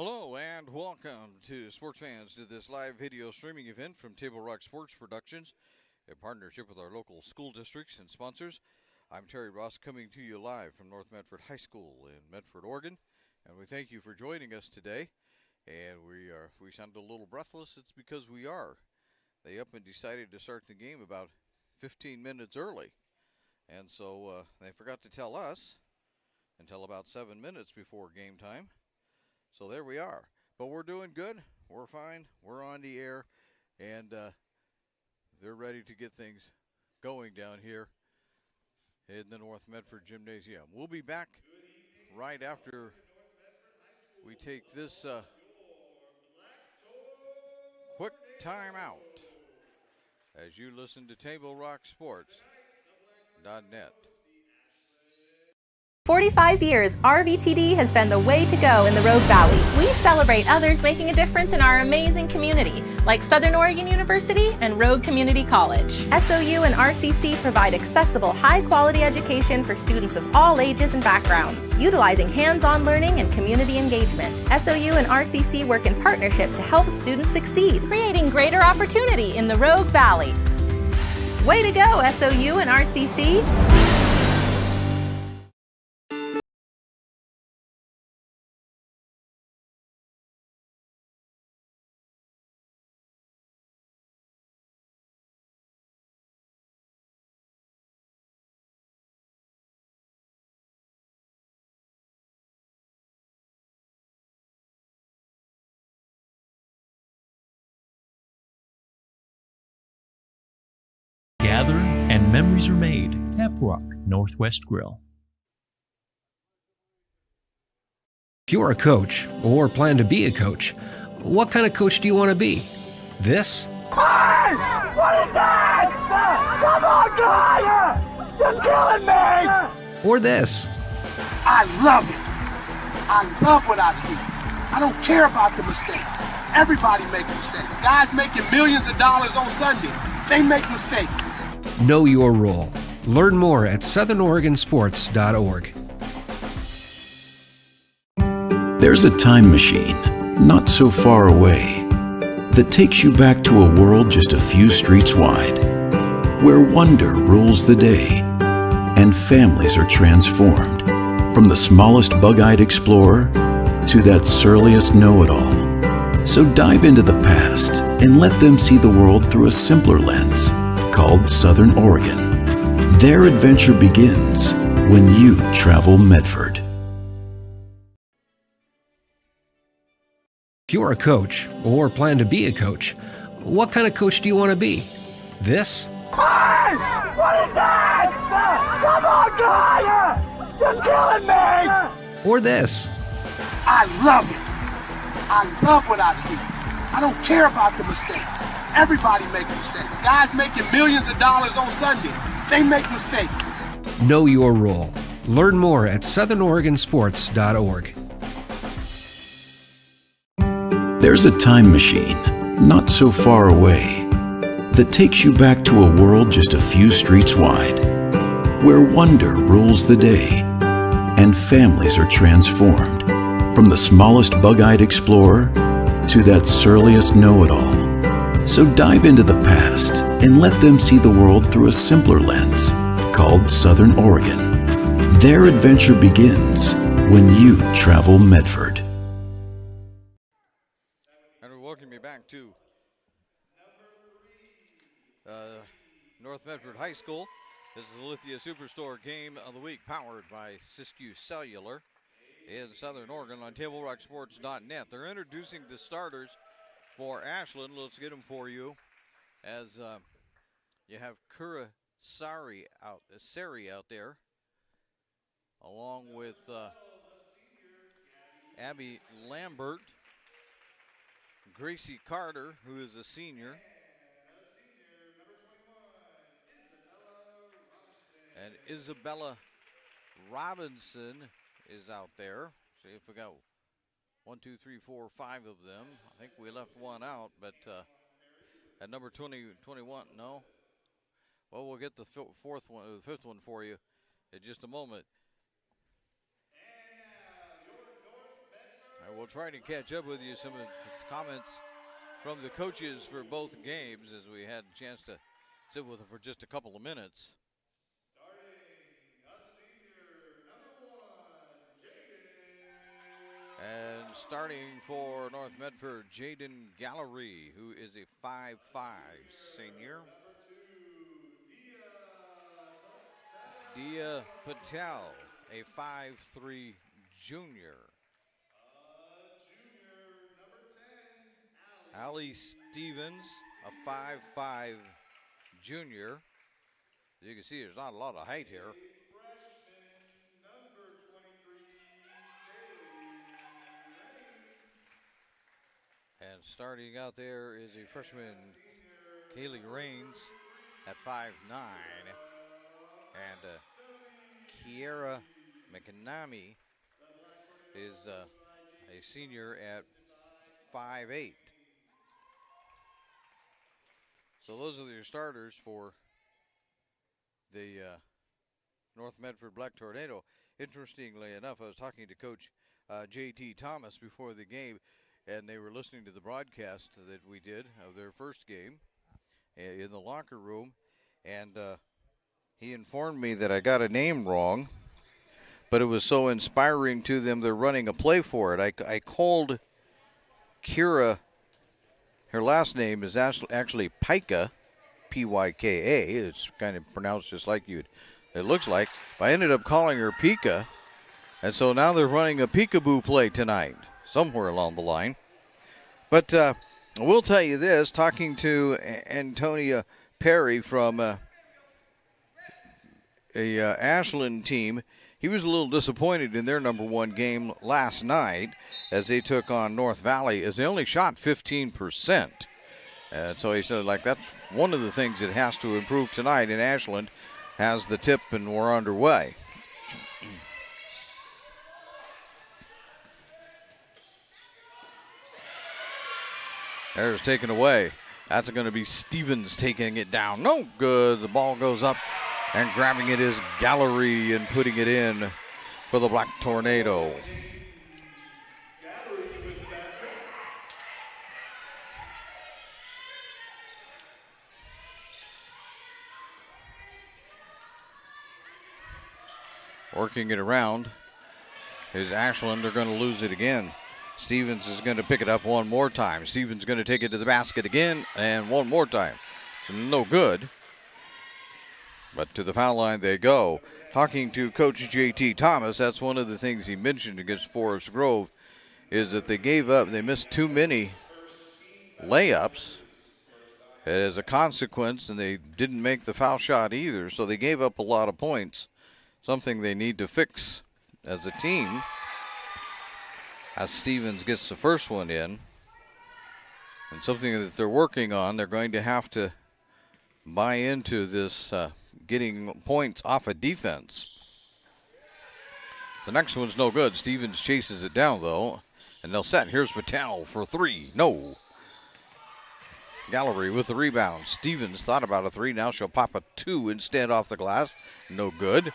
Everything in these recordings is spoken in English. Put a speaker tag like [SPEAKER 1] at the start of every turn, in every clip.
[SPEAKER 1] Hello and welcome to sports fans to this live video streaming event from Table Rock Sports Productions in partnership with our local school districts and sponsors. I'm Terry Ross coming to you live from North Medford High School in Medford, Oregon, and we thank you for joining us today. And if we sound a little breathless, it's because we are. They up and decided to start the game about 15 minutes early, and so they forgot to tell us until about 7 minutes before game time. So there we are. But we're doing good. We're fine. We're on the air. And they're ready to get things going down here in the North Medford Gymnasium. We'll be back right after we take this quick timeout as you listen to TableRockSports.net.
[SPEAKER 2] 45 years, RVTD has been the way to go in the Rogue Valley. We celebrate others making a difference in our amazing community, like Southern Oregon University and Rogue Community College. SOU and RCC provide accessible, high-quality education for students of all ages and backgrounds, utilizing hands-on learning and community engagement. SOU and RCC work in partnership to help students succeed, creating greater opportunity in the Rogue Valley. Way to go, SOU and RCC!
[SPEAKER 3] Gather and memories are made. Tap Rock Northwest Grill.
[SPEAKER 4] If you're a coach or plan to be a coach, what kind of coach do you want to be? This?
[SPEAKER 5] Hey! What is that? Come on, guy! You're killing me!
[SPEAKER 4] Or this?
[SPEAKER 5] I love it. I love what I see. I don't care about the mistakes. Everybody makes mistakes. Guys making millions of dollars on Sunday, they make mistakes.
[SPEAKER 4] Know your role. Learn more at southernoregonsports.org.
[SPEAKER 6] There's a time machine, not so far away, that takes you back to a world just a few streets wide, where wonder rules the day, and families are transformed, from the smallest bug-eyed explorer to that surliest know-it-all. So dive into the past and let them see the world through a simpler lens, called Southern Oregon. Their adventure begins when you travel Medford.
[SPEAKER 4] If you're a coach or plan to be a coach, what kind of coach do you want to be? This?
[SPEAKER 5] Hey! What is that? Come on, guy! You're killing me!
[SPEAKER 4] Or this?
[SPEAKER 5] I love it. I love what I see. I don't care about the mistakes. Everybody makes mistakes. Guys making millions of dollars on Sunday, they make mistakes.
[SPEAKER 4] Know your role. Learn more at southernoregonsports.org.
[SPEAKER 6] There's a time machine, not so far away, that takes you back to a world just a few streets wide, where wonder rules the day, and families are transformed, from the smallest bug-eyed explorer to that surliest know-it-all. So dive into the past and let them see the world through a simpler lens, called Southern Oregon. Their adventure begins when you travel Medford.
[SPEAKER 1] And we welcome you back to North Medford High School. This is the Lithia Superstore Game of the Week, powered by Siskiyou Cellular in Southern Oregon on TableRockSports.net. They're introducing the starters for Ashland. Let's get them for you. As you have Kura Sari out there, along with Abby Lambert, Gracie Carter, who is a senior, and Isabella Robinson is out there. See if we got 1, 2, 3, 4, 5 of them. I think we left one out, but at number 21, no. Well, we'll get the fifth one for you in just a moment. I will try to catch up with you some of the comments from the coaches for both games as we had a chance to sit with them for just a couple of minutes. And starting for North Medford, Jaden Gallery, who is a 5'5" senior. Dia Patel, a 5'3" junior. Ali Stevens, a 5'5" junior. As you can see, there's not a lot of height here. And starting out there is a freshman, Kaylee Rains, at 5'9". And Kiera McNamee is a senior at 5'8". So those are your starters for the North Medford Black Tornado. Interestingly enough, I was talking to Coach J.T. Thomas before the game, and they were listening to the broadcast that we did of their first game in the locker room, and he informed me that I got a name wrong, but it was so inspiring to them, they're running a play for it. I called Kira. Her last name is actually Pika, P-Y-K-A. It's kind of pronounced just like it looks like. But I ended up calling her Pika, and so now they're running a peekaboo play tonight, somewhere along the line. But I will tell you this, talking to Antonia Perry from a Ashland team, he was a little disappointed in their #1 game last night as they took on North Valley, as they only shot 15%. And so he said, like, that's one of the things that has to improve tonight, and Ashland has the tip and we're underway. There's taken away. That's going to be Stevens taking it down. No good. The ball goes up, and grabbing it is Gallery and putting it in for the Black Tornado. Working it around is Ashland. They're going to lose it again. Stevens is going to pick it up one more time. Stevens going to take it to the basket again, and one more time. So no good. But to the foul line they go. Talking to Coach J.T. Thomas, that's one of the things he mentioned against Forest Grove, is that they gave up, they missed too many layups as a consequence, and they didn't make the foul shot either, so they gave up a lot of points, something they need to fix as a team. As Stevens gets the first one in, and something that they're working on, they're going to have to buy into this getting points off of defense. The next one's no good. Stevens chases it down, though, and they'll set. Here's Patel for three. No. Gallery with the rebound. Stevens thought about a three. Now she'll pop a two instead off the glass. No good.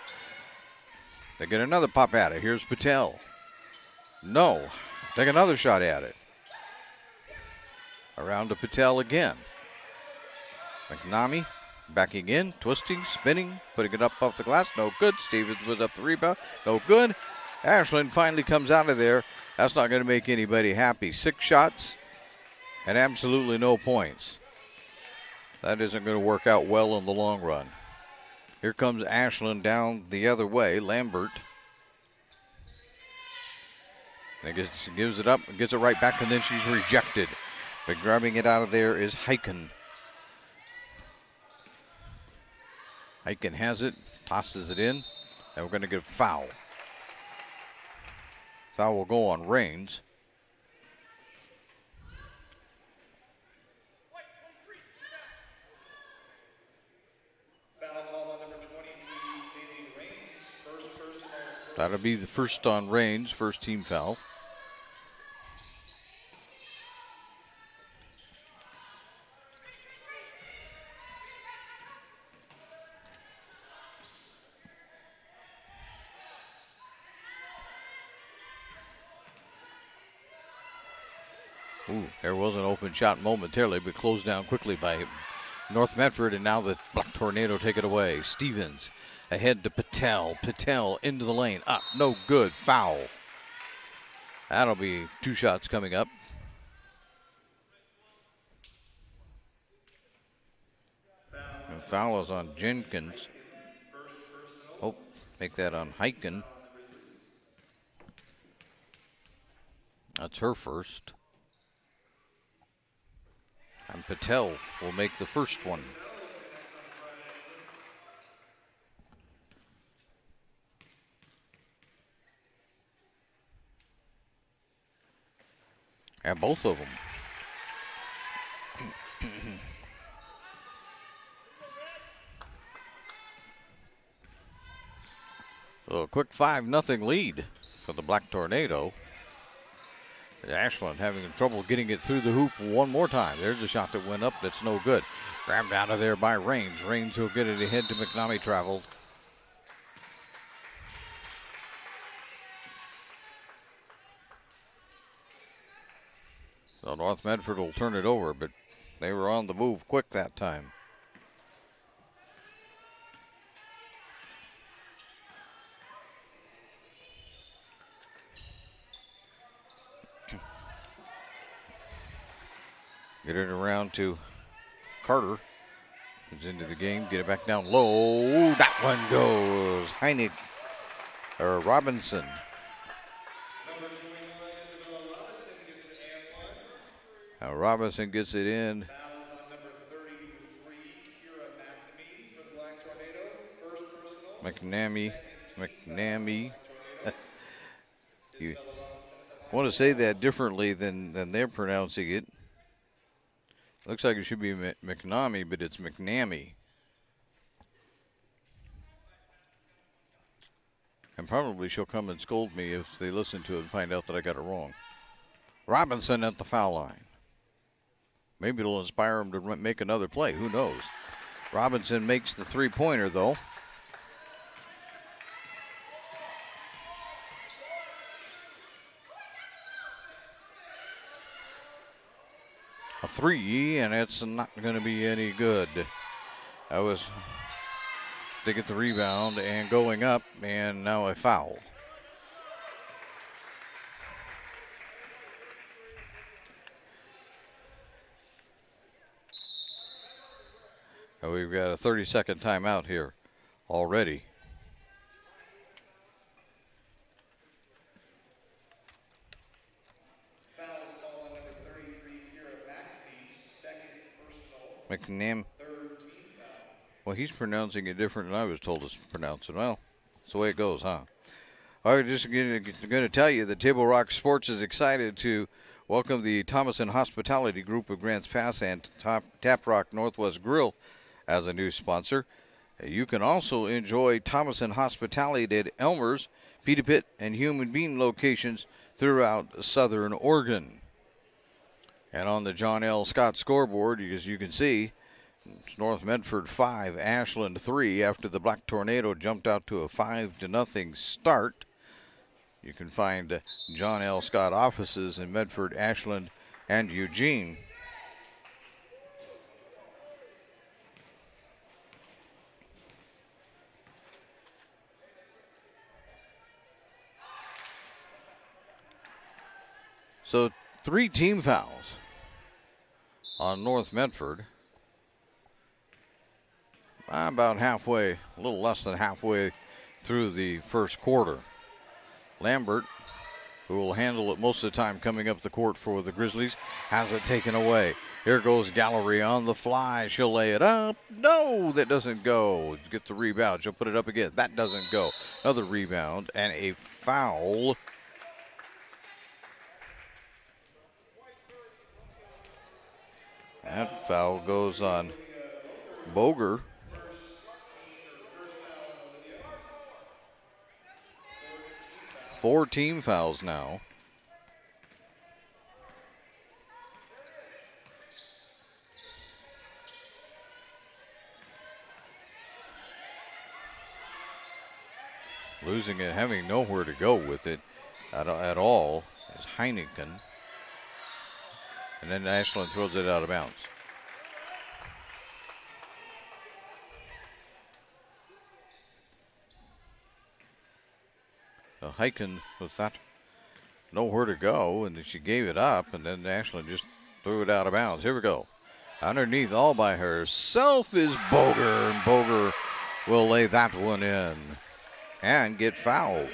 [SPEAKER 1] They get another pop at it. Here's Patel. No. Take another shot at it. Around to Patel again. McNamee backing in, twisting, spinning, putting it up off the glass. No good. Stevens with up the rebound. No good. Ashland finally comes out of there. That's not going to make anybody happy. 6 shots and absolutely no points. That isn't going to work out well in the long run. Here comes Ashland down the other way. Lambert. Gives it up and gets it right back, and then she's rejected. But grabbing it out of there is Heiken. Heiken has it, tosses it in, and we're going to get a foul. Foul will go on Rains. That'll be the first on Rains, first team foul. Ooh, there was an open shot momentarily, but closed down quickly by North Medford, and now the Black Tornado take it away. Stevens ahead to Patel. Patel into the lane. Up, no good. Foul. That'll be 2 shots coming up. And foul is on Jenkins. Oh, make that on Heiken. That's her first. And Patel will make the first one. And both of them. So a quick 5-0 lead for the Black Tornado. Ashland having trouble getting it through the hoop one more time. There's the shot that went up. That's no good. Grabbed out of there by Raines. Raines will get it ahead to McNamee. Traveled. So North Medford will turn it over, but they were on the move quick that time. Get it around to Carter. Comes into the game. Get it back down low. That one goes. Robinson. Now Robinson gets it in. McNamee. You want to say that differently than they're pronouncing it. Looks like it should be McNamee, but it's McNamee. And probably she'll come and scold me if they listen to it and find out that I got it wrong. Robinson at the foul line. Maybe it'll inspire him to make another play. Who knows? Robinson makes the 3-pointer, though. A 3, and it's not going to be any good. They get the rebound and going up, and now a foul. Now we've got a 30-second timeout here already. McNam. Well, he's pronouncing it different than I was told to pronounce it. Well, that's the way it goes, huh? All right, just going to tell you that Table Rock Sports is excited to welcome the Thomason Hospitality Group of Grants Pass and Tap Rock Northwest Grill as a new sponsor. You can also enjoy Thomason Hospitality at Elmer's, Pita Pit, and Human Bean locations throughout southern Oregon. And on the John L. Scott scoreboard, as you can see, it's North Medford 5, Ashland 3 after the Black Tornado jumped out to a 5-0 start. You can find John L. Scott offices in Medford, Ashland, and Eugene. So 3 team fouls on North Medford. About halfway, a little less than halfway through the first quarter. Lambert, who will handle it most of the time coming up the court for the Grizzlies, has it taken away. Here goes Gallery on the fly. She'll lay it up. No, that doesn't go. Get the rebound. She'll put it up again. That doesn't go. Another rebound and a foul. That foul goes on Boger. Four team fouls now. Losing it, having nowhere to go with it at all is Heineken. And then Ashland throws it out of bounds. So Hyken with that nowhere to go, and she gave it up, and then Ashland just threw it out of bounds. Here we go. Underneath all by herself is Boger, and Boger will lay that one in and get fouled.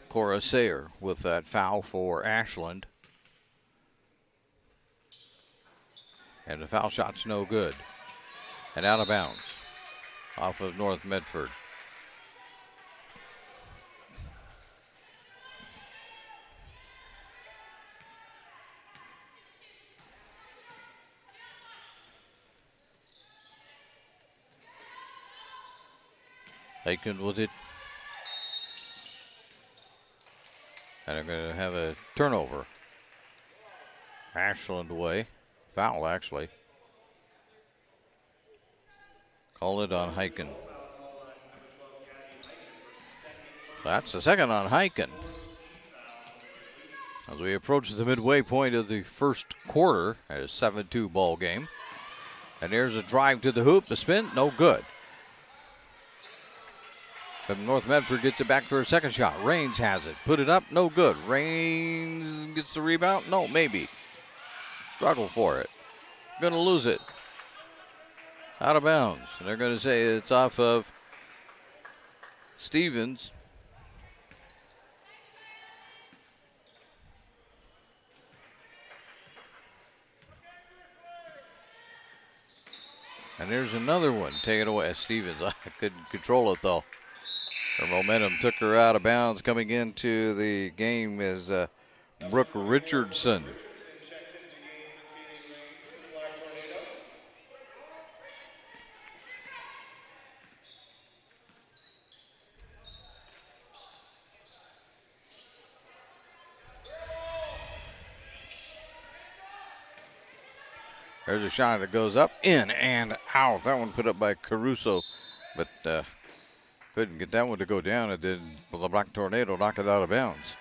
[SPEAKER 1] Cora Sayer with that foul for Ashland. And the foul shot's no good. And out of bounds off of North Medford. Aiken with it. And they're going to have a turnover. Ashland away. Foul, actually. Call it on Hyken. That's the second on Hyken. As we approach the midway point of the first quarter, a 7-2 ball game. And there's a drive to the hoop. The spin, no good. But North Medford gets it back for a second shot. Raines has it. Put it up, no good. Raines gets the rebound, no, maybe. Struggle for it. Gonna lose it. Out of bounds. And they're gonna say it's off of Stevens. And there's another one. Take it away. Stevens, I couldn't control it though. Her momentum took her out of bounds. Coming into the game is Brooke Richardson. There's a shot that goes up, in, and out. That one put up by Caruso, but couldn't get that one to go down. And then the Black Tornado knocked it out of bounds.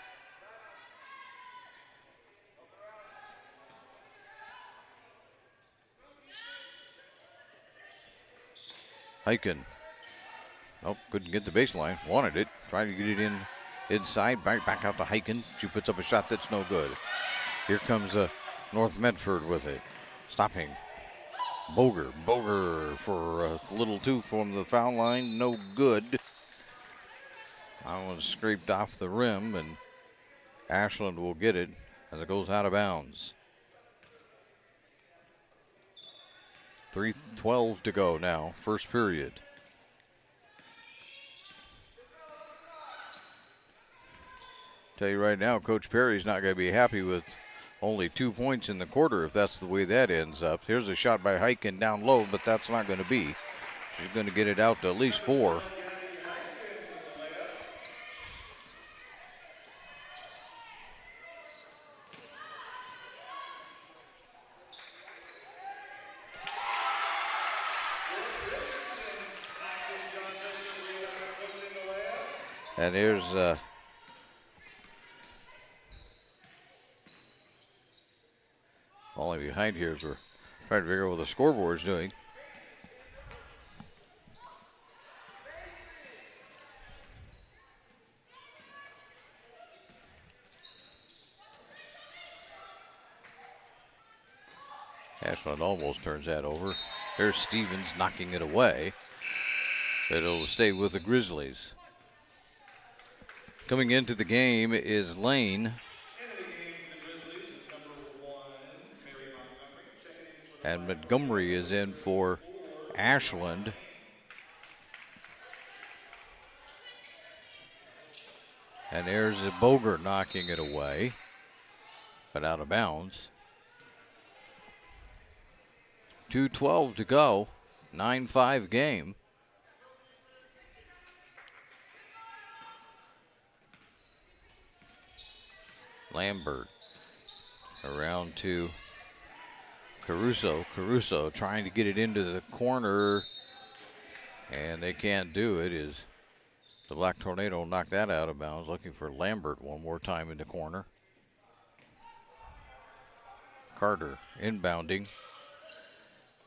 [SPEAKER 1] Hyken. Nope, couldn't get the baseline. Wanted it. Tried to get it in inside. Back out to Hyken. She puts up a shot that's no good. Here comes North Medford with it. Stopping. Boger for a little two from the foul line. No good. That one scraped off the rim, and Ashland will get it as it goes out of bounds. 3:12 to go now, first period. Tell you right now, Coach Perry's not going to be happy with only 2 points in the quarter if that's the way that ends up. Here's a shot by Hyken down low, but that's not going to be. She's going to get it out to at least 4. And here's falling behind here as we're trying to figure out what the scoreboard's doing. Ashland almost turns that over. There's Stevens knocking it away. But it'll stay with the Grizzlies. Coming into the game is Lane. And Montgomery is in for Ashland. And there's a Boger knocking it away, but out of bounds. 2:12 to go, 9-5 game. Lambert around to Caruso trying to get it into the corner, and they can't do it. Is the Black Tornado knocked that out of bounds, looking for Lambert one more time in the corner. Carter inbounding,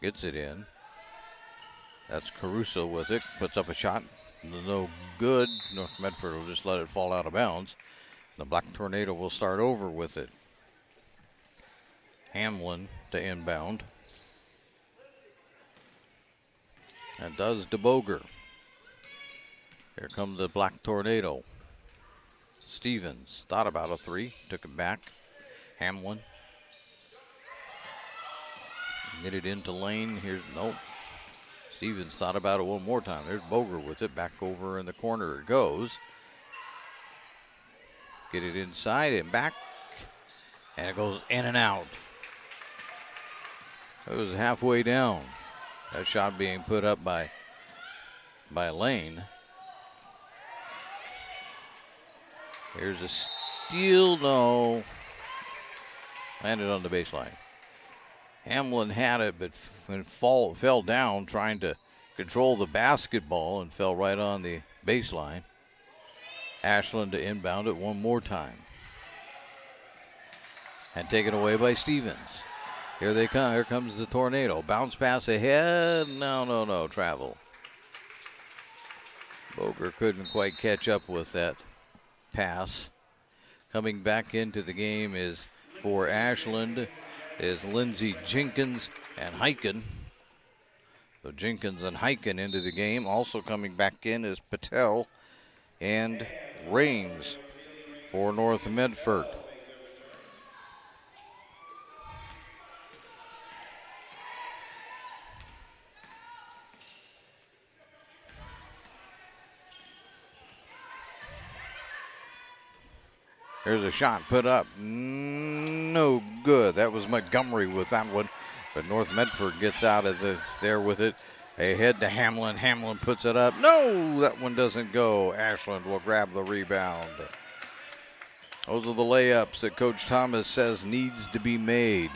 [SPEAKER 1] gets it in. That's Caruso with it, puts up a shot, no good. North Medford will just let it fall out of bounds. The Black Tornado will start over with it. Hamlin to inbound. And does DeBoger. Here comes the Black Tornado. Stevens thought about a three, took it back. Hamlin. Get it into lane. Here's, nope. Stevens thought about it one more time. There's Boger with it. Back over in the corner it goes. Get it inside and back. And it goes in and out. It was halfway down. That shot being put up by Lane. Here's a steal. No. Landed on the baseline. Hamlin had it, but fell down trying to control the basketball and fell right on the baseline. Ashland to inbound it one more time. And taken away by Stevens. Here they come. Here comes the Tornado. Bounce pass ahead. No. Travel. Boger couldn't quite catch up with that pass. Coming back into the game is for Ashland is Lindsey Jenkins and Hyken. So Jenkins and Hyken into the game. Also coming back in is Patel and Raines for North Medford. There's a shot put up. No good. That was Montgomery with that one. But North Medford gets out of there with it. Ahead to Hamlin. Hamlin puts it up. No, that one doesn't go. Ashland will grab the rebound. Those are the layups that Coach Thomas says needs to be made.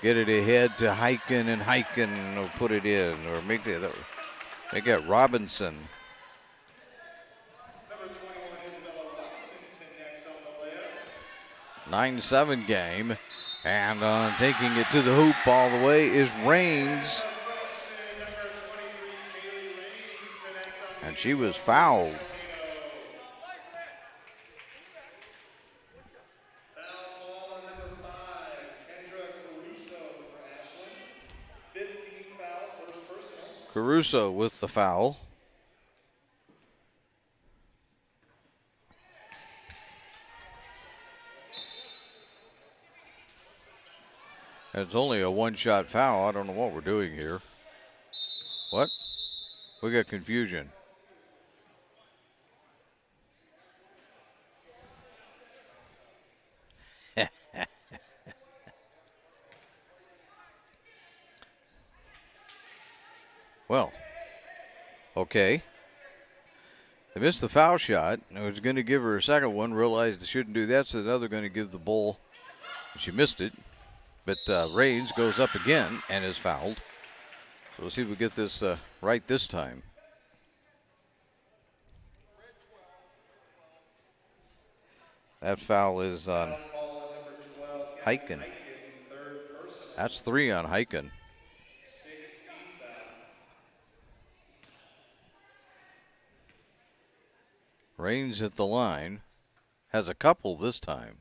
[SPEAKER 1] Get it ahead to Hyken, and Hyken will put it in. Or make that Robinson. 9-7 game, and taking it to the hoop all the way is Raines, and she was fouled. Caruso with the foul. It's only a one-shot foul. I don't know what we're doing here. What? We got confusion. Well, okay. They missed the foul shot. I was going to give her a second one, realized they shouldn't do that, so now they're going to give the ball. She missed it. But Raines goes up again and is fouled. So we'll see if we get this right this time. That foul is on Hyken. That's 3 on Hyken. Raines at the line. Has a couple this time.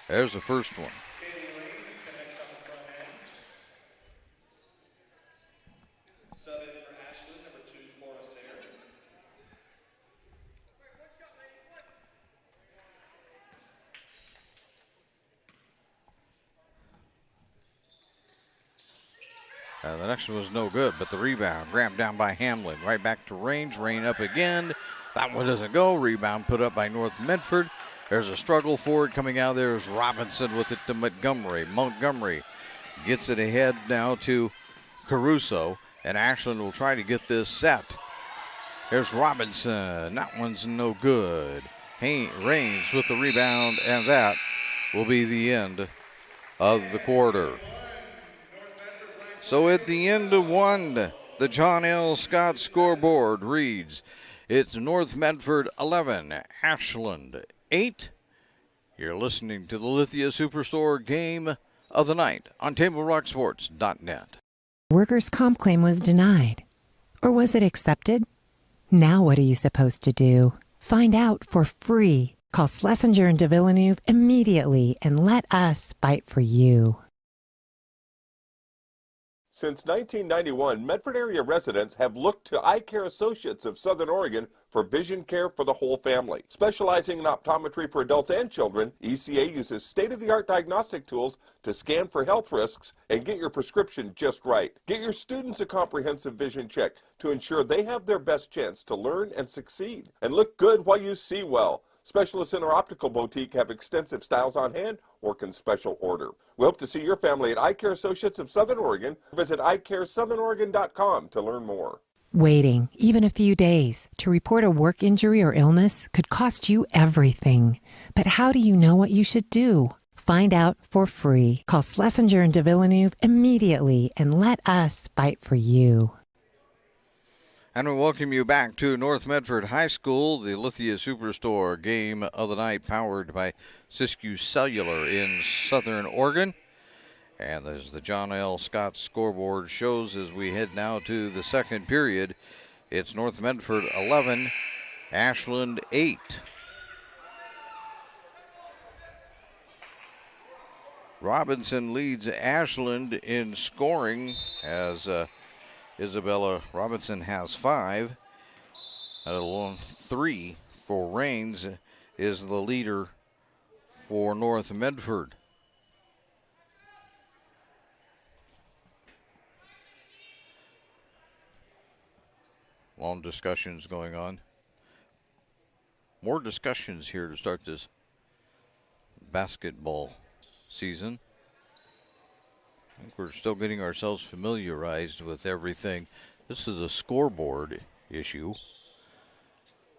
[SPEAKER 1] There's the first one. The next one was no good, but the rebound grabbed down by Hamlin. Right back to Raines. Rain up again. That one doesn't go. Rebound put up by North Medford. There's a struggle for it. Coming out there is Robinson with it to Montgomery. Montgomery gets it ahead now to Caruso, and Ashland will try to get this set. There's Robinson. That one's no good. Raines with the rebound, and that will be the end of the quarter. So at the end of one, the John L. Scott scoreboard reads, it's North Medford 11, Ashland 8. You're listening to the Lithia Superstore Game of the Night on TableRockSports.net.
[SPEAKER 7] Workers' comp claim was denied. Or was it accepted? Now what are you supposed to do? Find out for free. Call Schlesinger and de Villeneuve immediately and let us fight for you.
[SPEAKER 8] Since 1991, Medford area residents have looked to Eye Care Associates of Southern Oregon for vision care for the whole family. Specializing in optometry for adults and children, ECA uses state-of-the-art diagnostic tools to scan for health risks and get your prescription just right. Get your students a comprehensive vision check to ensure they have their best chance to learn and succeed. And look good while you see well. Specialists in our optical boutique have extensive styles on hand or can special order. We hope to see your family at Eye Care Associates of Southern Oregon. Visit eyecaresouthern.com to learn more.
[SPEAKER 7] Waiting, even a few days, to report a work injury or illness could cost you everything. But how do you know what you should do? Find out for free. Call Schlesinger and de Villeneuve immediately and let us fight for you.
[SPEAKER 1] And we welcome you back to North Medford High School, the Lithia Superstore Game of the Night, powered by Siskiyou Cellular in Southern Oregon. And as the John L. Scott scoreboard shows, as we head now to the second period, it's North Medford 11, Ashland 8. Robinson leads Ashland in scoring as Isabella Robinson has 5. 3 for Rains is the leader for North Medford. Long discussions going on. More discussions here to start this basketball season. I think we're still getting ourselves familiarized with everything. This is a scoreboard issue.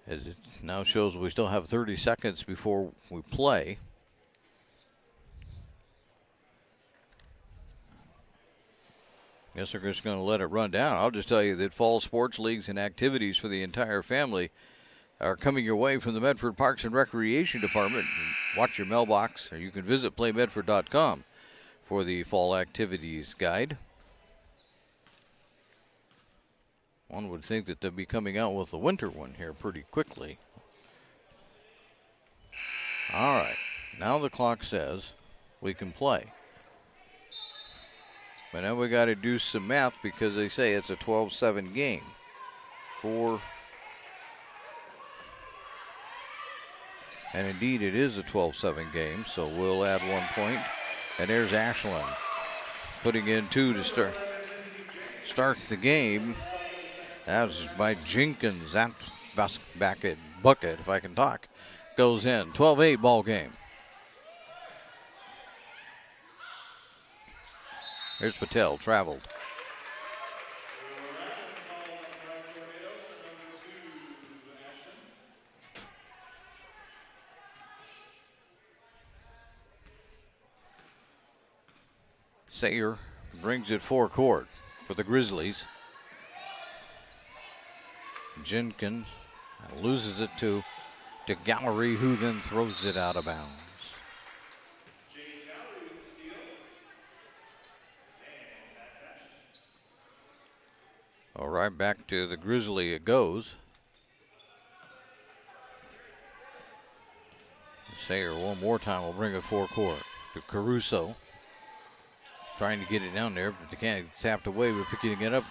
[SPEAKER 1] It now shows we still have 30 seconds before we play. Guess they're just going to let it run down. I'll just tell you that fall sports leagues and activities for the entire family are coming your way from the Medford Parks and Recreation Department. Watch your mailbox, or you can visit playmedford.com for the fall activities guide. One would think that they'll be coming out with the winter one here pretty quickly. All right, now the clock says we can play. But now we got to do some math because they say it's a 12-7 game. 4. And indeed it is a 12-7 game, so we'll add 1 point. And there's Ashland putting in 2 to start the game. That was by Jenkins. That bucket, if I can talk, goes in. 12-8 ball game. Here's Patel, traveled. Sayer brings it forecourt for the Grizzlies. Jenkins loses it to Gallery, who then throws it out of bounds. All right, back to the Grizzly it goes. Sayer one more time will bring it forecourt to Caruso. Trying to get it down there, but they can't. Tapped away, but picking it up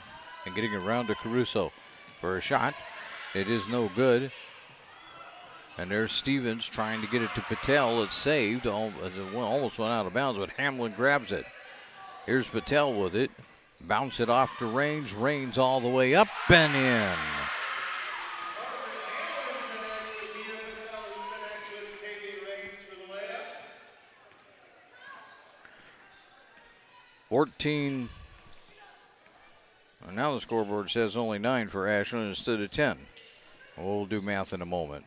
[SPEAKER 1] and getting it around to Caruso for a shot. It is no good. And there's Stevens trying to get it to Patel. It's saved. Almost went out of bounds, but Hamlin grabs it. Here's Patel with it. Bounce it off to Rains. Rains all the way up and in. $14. And now the scoreboard says only 9 for Ashland instead of 10. We'll do math in a moment.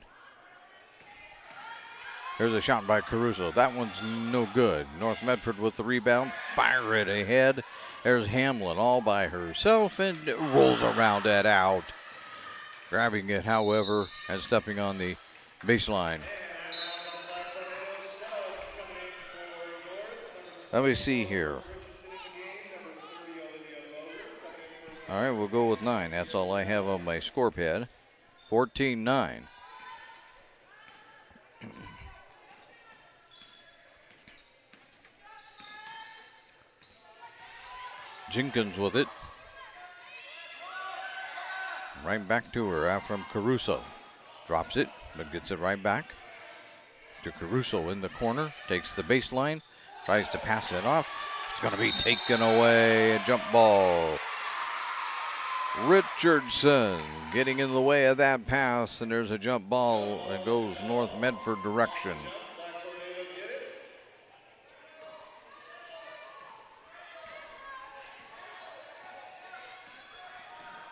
[SPEAKER 1] Here's a shot by Caruso. That one's no good. North Medford with the rebound. Fire it ahead. There's Hamlin all by herself and rolls around that out. Grabbing it, however, and stepping on the baseline. Let me see here. All right, we'll go with 9. That's all I have on my score pad. 14-9. Jenkins with it. Right back to her out from Caruso. Drops it, but gets it right back to Caruso in the corner. Takes the baseline. Tries to pass it off. It's going to be taken away. A jump ball. Richardson getting in the way of that pass, and there's a jump ball that goes North Medford direction.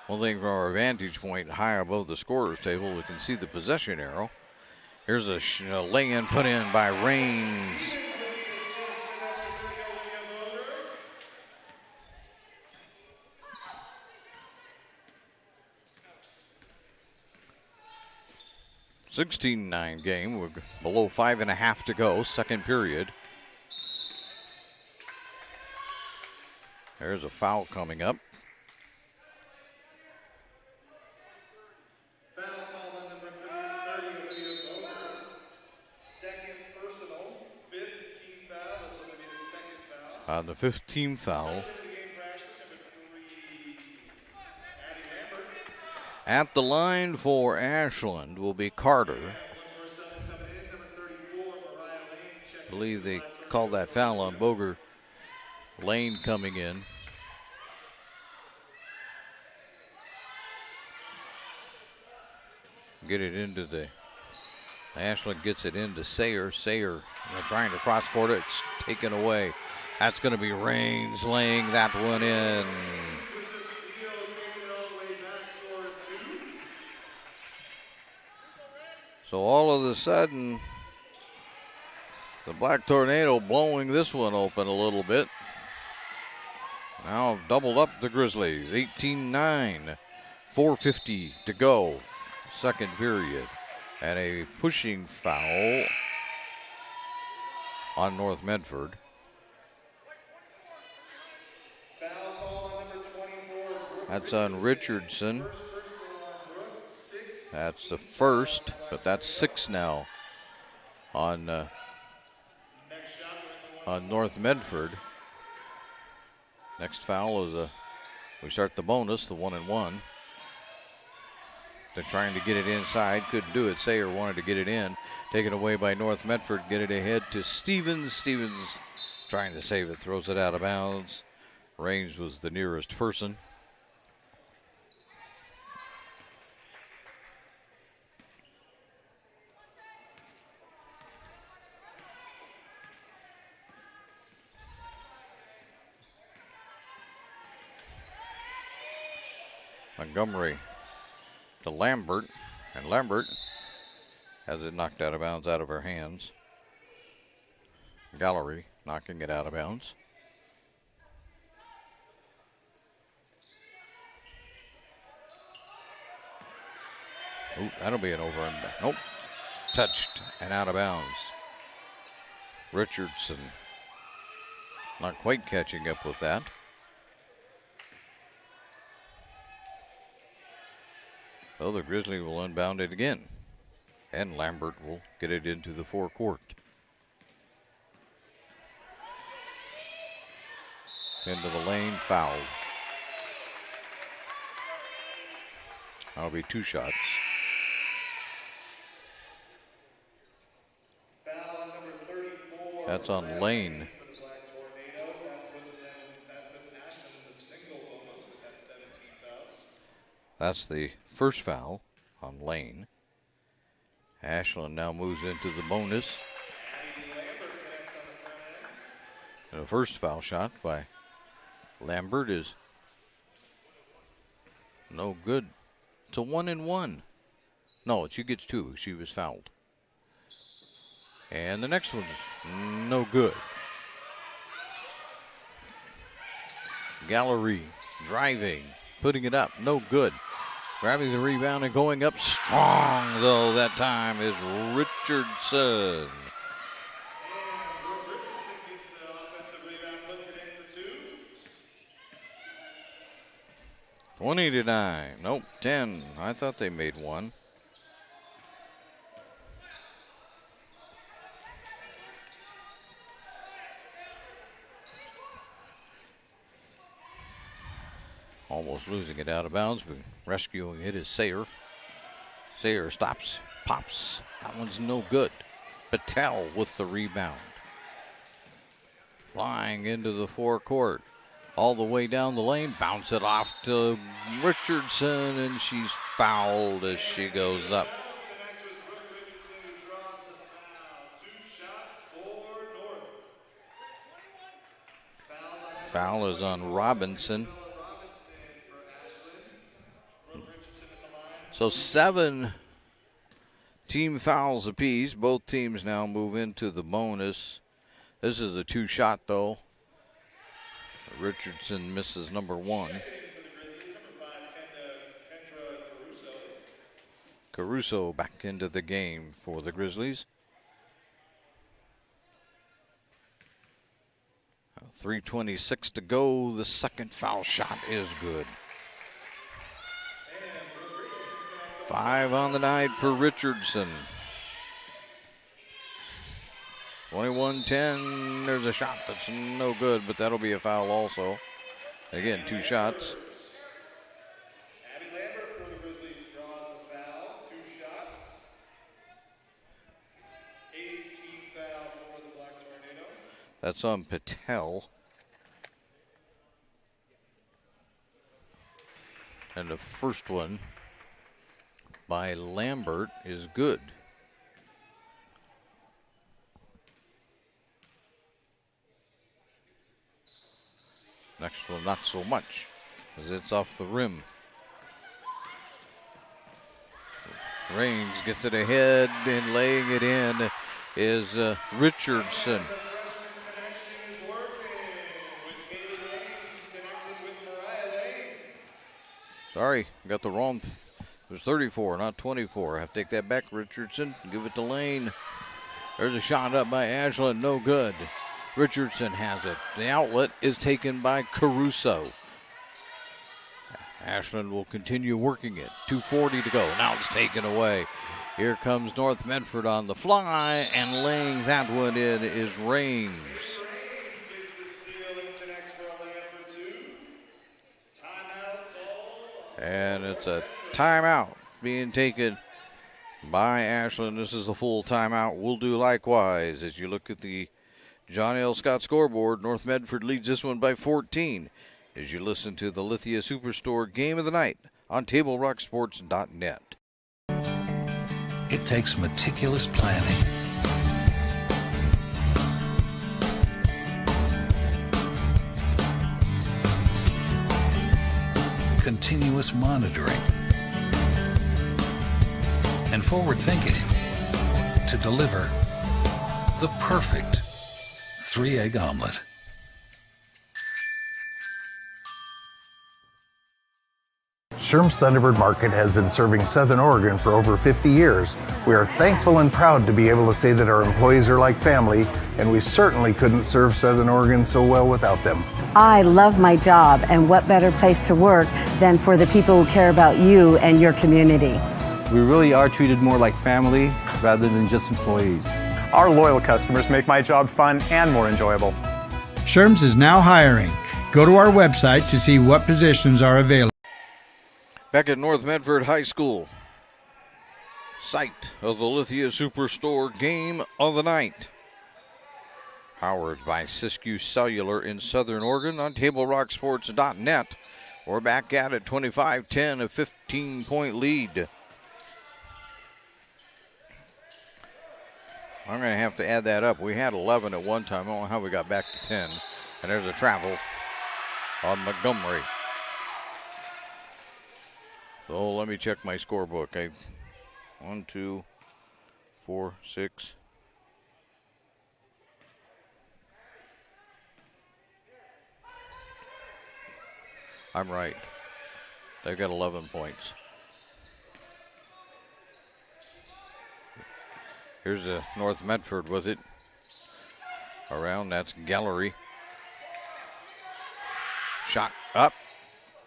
[SPEAKER 1] One thing from our vantage point high above the scorer's table, we can see the possession arrow. Here's a lay-in put in by Raines. (16-9) game. We're below 5.5 to go. Second period. There's a foul coming up. On the 15th foul. At the line for Ashland will be Carter. I believe they called that foul on Boger. Lane coming in. Get it into the... Ashland gets it into Sayer. Sayer trying to cross court it. It's taken away. That's going to be Raines laying that one in. So all of a sudden, the Black Tornado blowing this one open a little bit. Now doubled up the Grizzlies. 18-9. 4:50 to go. Second period. And a pushing foul on North Medford. That's on Richardson. That's the first, but that's 6 now on North Medford. Next foul is we start the bonus, the 1-and-1. They're trying to get it inside, couldn't do it. Sayer wanted to get it in, taken away by North Medford. Get it ahead to Stevens. Stevens trying to save it, throws it out of bounds. Raines was the nearest person. Montgomery to Lambert, and Lambert has it knocked out of bounds out of her hands. Gallery knocking it out of bounds. Ooh, that'll be an over and back. Nope. Touched and out of bounds. Richardson not quite catching up with that. So the Grizzly will unbound it again. And Lambert will get it into the forecourt. Into the lane, foul. That'll be 2 shots. That's on Lane. That's the first foul on Lane. Ashland now moves into the bonus. And the first foul shot by Lambert is no good. It's a 1-and-1. No, she gets 2. She was fouled. And the next one's no good. Gallery driving, putting it up, no good. Grabbing the rebound and going up strong, though, that time is Richardson. 20-9. Nope, 10. I thought they made one. Almost losing it out of bounds, but rescuing it is Sayer. Sayer stops, pops. That one's no good. Patel with the rebound. Flying into the forecourt. All the way down the lane, bounce it off to Richardson, and she's fouled as she goes up. Foul is on Robinson. So 7 team fouls apiece. Both teams now move into the bonus. This is a 2-shot, though. Richardson misses number 1. Caruso back into the game for the Grizzlies. 3:26 to go. The second foul shot is good. 5 on the night for Richardson. 21-10. There's a shot that's no good, but that'll be a foul also. Again, 2 shots.
[SPEAKER 9] Abby Lambert for the Grizzlies draws the foul. 2 shots. 8th team foul for the Black Tornado.
[SPEAKER 1] That's on Patel. And the first one by Lambert is good. Next one, not so much, as it's off the rim. Raines gets it ahead, and laying it in is Richardson. Sorry, got the wrong. It was 34, not 24. I have to take that back, Richardson. Give it to Lane. There's a shot up by Ashland, no good. Richardson has it. The outlet is taken by Caruso. Ashland will continue working it. 2:40 to go. Now it's taken away. Here comes North Medford on the fly, and laying that one in is Raines. And it's a timeout being taken by Ashland. This is a full timeout. We'll do likewise as you look at the John L. Scott scoreboard. North Medford leads this one by 14 as you listen to the Lithia Superstore Game of the Night on TableRockSports.net.
[SPEAKER 10] It takes meticulous planning, continuous monitoring, and forward thinking to deliver the perfect 3-egg omelet.
[SPEAKER 11] Sherm's Thunderbird Market has been serving Southern Oregon for over 50 years. We are thankful and proud to be able to say that our employees are like family, and we certainly couldn't serve Southern Oregon so well without them.
[SPEAKER 12] I love my job, and what better place to work than for the people who care about you and your community.
[SPEAKER 13] We really are treated more like family rather than just employees.
[SPEAKER 14] Our loyal customers make my job fun and more enjoyable.
[SPEAKER 15] Sherm's is now hiring. Go to our website to see what positions are available.
[SPEAKER 1] Back at North Medford High School, site of the Lithia Superstore Game of the Night. Powered by Siskiyou Cellular in Southern Oregon on TableRockSports.net. We're back at it, 25-10, a 15-point lead. I'm going to have to add that up. We had 11 at one time. I don't know how we got back to 10. And there's a travel on Montgomery. So let me check my scorebook. 1, 2, 4, 6. I'm right. They've got 11 points. Here's the North Medford with it. Around, that's Gallery. Shot up.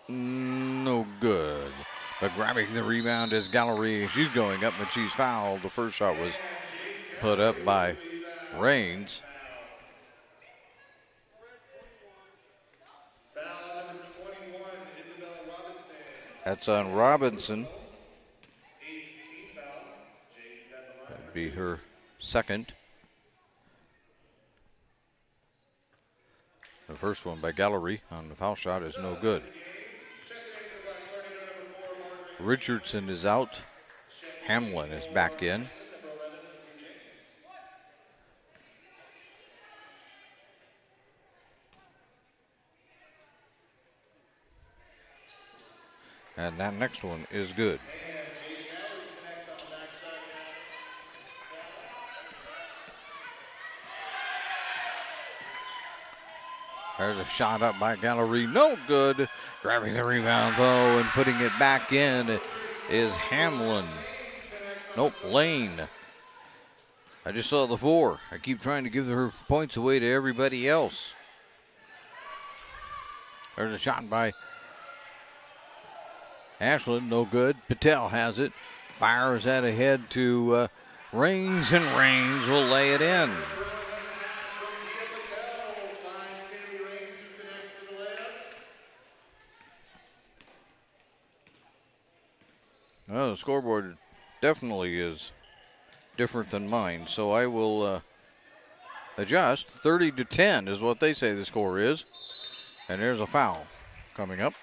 [SPEAKER 1] No good. But grabbing the rebound is Gallery. She's going up, but she's fouled. The first shot was put up by Raines. That's on Robinson. That'd be her second. The first one by Gallery on the foul shot is no good. Richardson is out. Hamlin is back in. And that next one is good. There's a shot up by Gallery, no good. Grabbing the rebound though and putting it back in is Hamlin. Nope, Lane. I just saw the 4. I keep trying to give her points away to everybody else. There's a shot by Ashland, no good. Patel has it. Fires that ahead to Raines, and Raines will lay it in. Well, the scoreboard definitely is different than mine, so I will adjust. 30-10 is what they say the score is. And there's a foul coming up.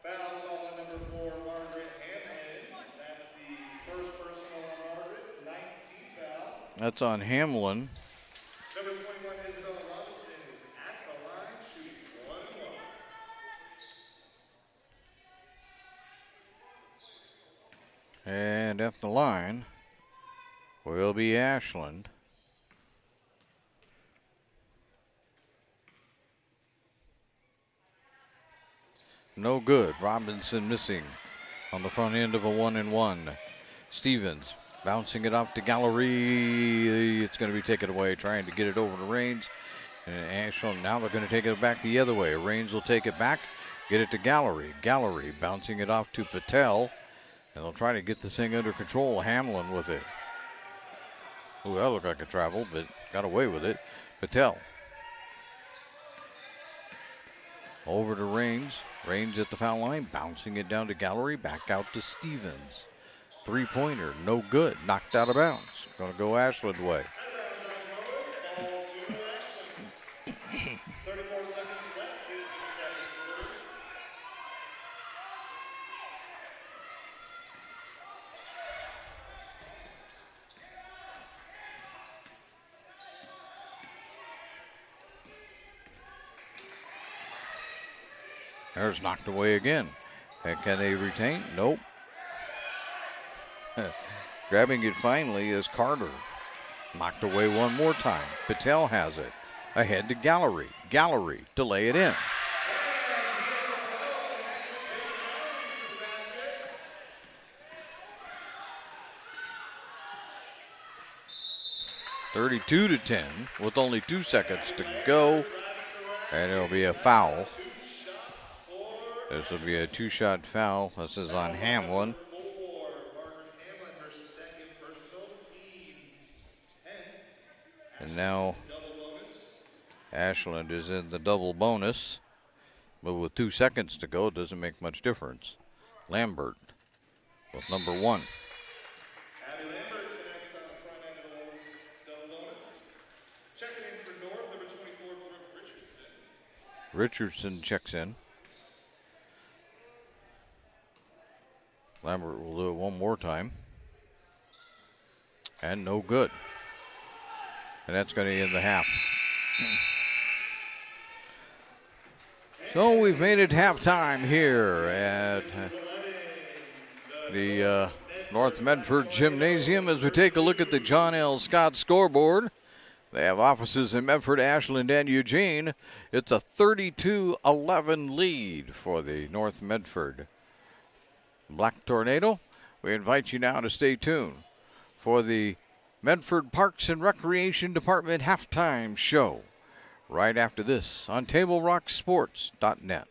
[SPEAKER 9] Foul call on number 4, Margaret Hamlin. That's the first personal on Margaret. 19 foul.
[SPEAKER 1] That's on Hamlin.
[SPEAKER 9] Number 21, Isabella Robinson, is at the line, shooting 1-1.
[SPEAKER 1] And at the line will be Ashland. No good. Robinson missing on the front end of a 1-and-1. Stevens bouncing it off to Gallery. It's going to be taken away, trying to get it over to Raines. And Ashland, now they're going to take it back the other way. Raines will take it back, get it to Gallery. Gallery bouncing it off to Patel. And they'll try to get this thing under control. Hamlin with it. Ooh, that looked like a travel, but got away with it. Patel. Over to Raines. Raines at the foul line, bouncing it down to Gallery, back out to Stevens. Three-pointer, no good, knocked out of bounds. Going to go Ashland way.
[SPEAKER 9] 34 seconds left.
[SPEAKER 1] There's knocked away again. And can they retain? Nope. Grabbing it finally is Carter. Knocked away one more time. Patel has it. Ahead to Gallery. Gallery to lay it in. (32-10) with only 2 seconds to go, and it'll be a foul. This will be a 2-shot foul. This is on Hamlin. And now Ashland is in the double bonus. But with 2 seconds to go, it doesn't make much difference. Lambert with number 1. Richardson checks in. Lambert will do it one more time. And no good. And that's going to end the half. So we've made it halftime here at the North Medford Gymnasium as we take a look at the John L. Scott scoreboard. They have offices in Medford, Ashland, and Eugene. It's a 32-11 lead for the North Medford Black Tornado. We invite you now to stay tuned for the Medford Parks and Recreation Department halftime show right after this on TableRockSports.net.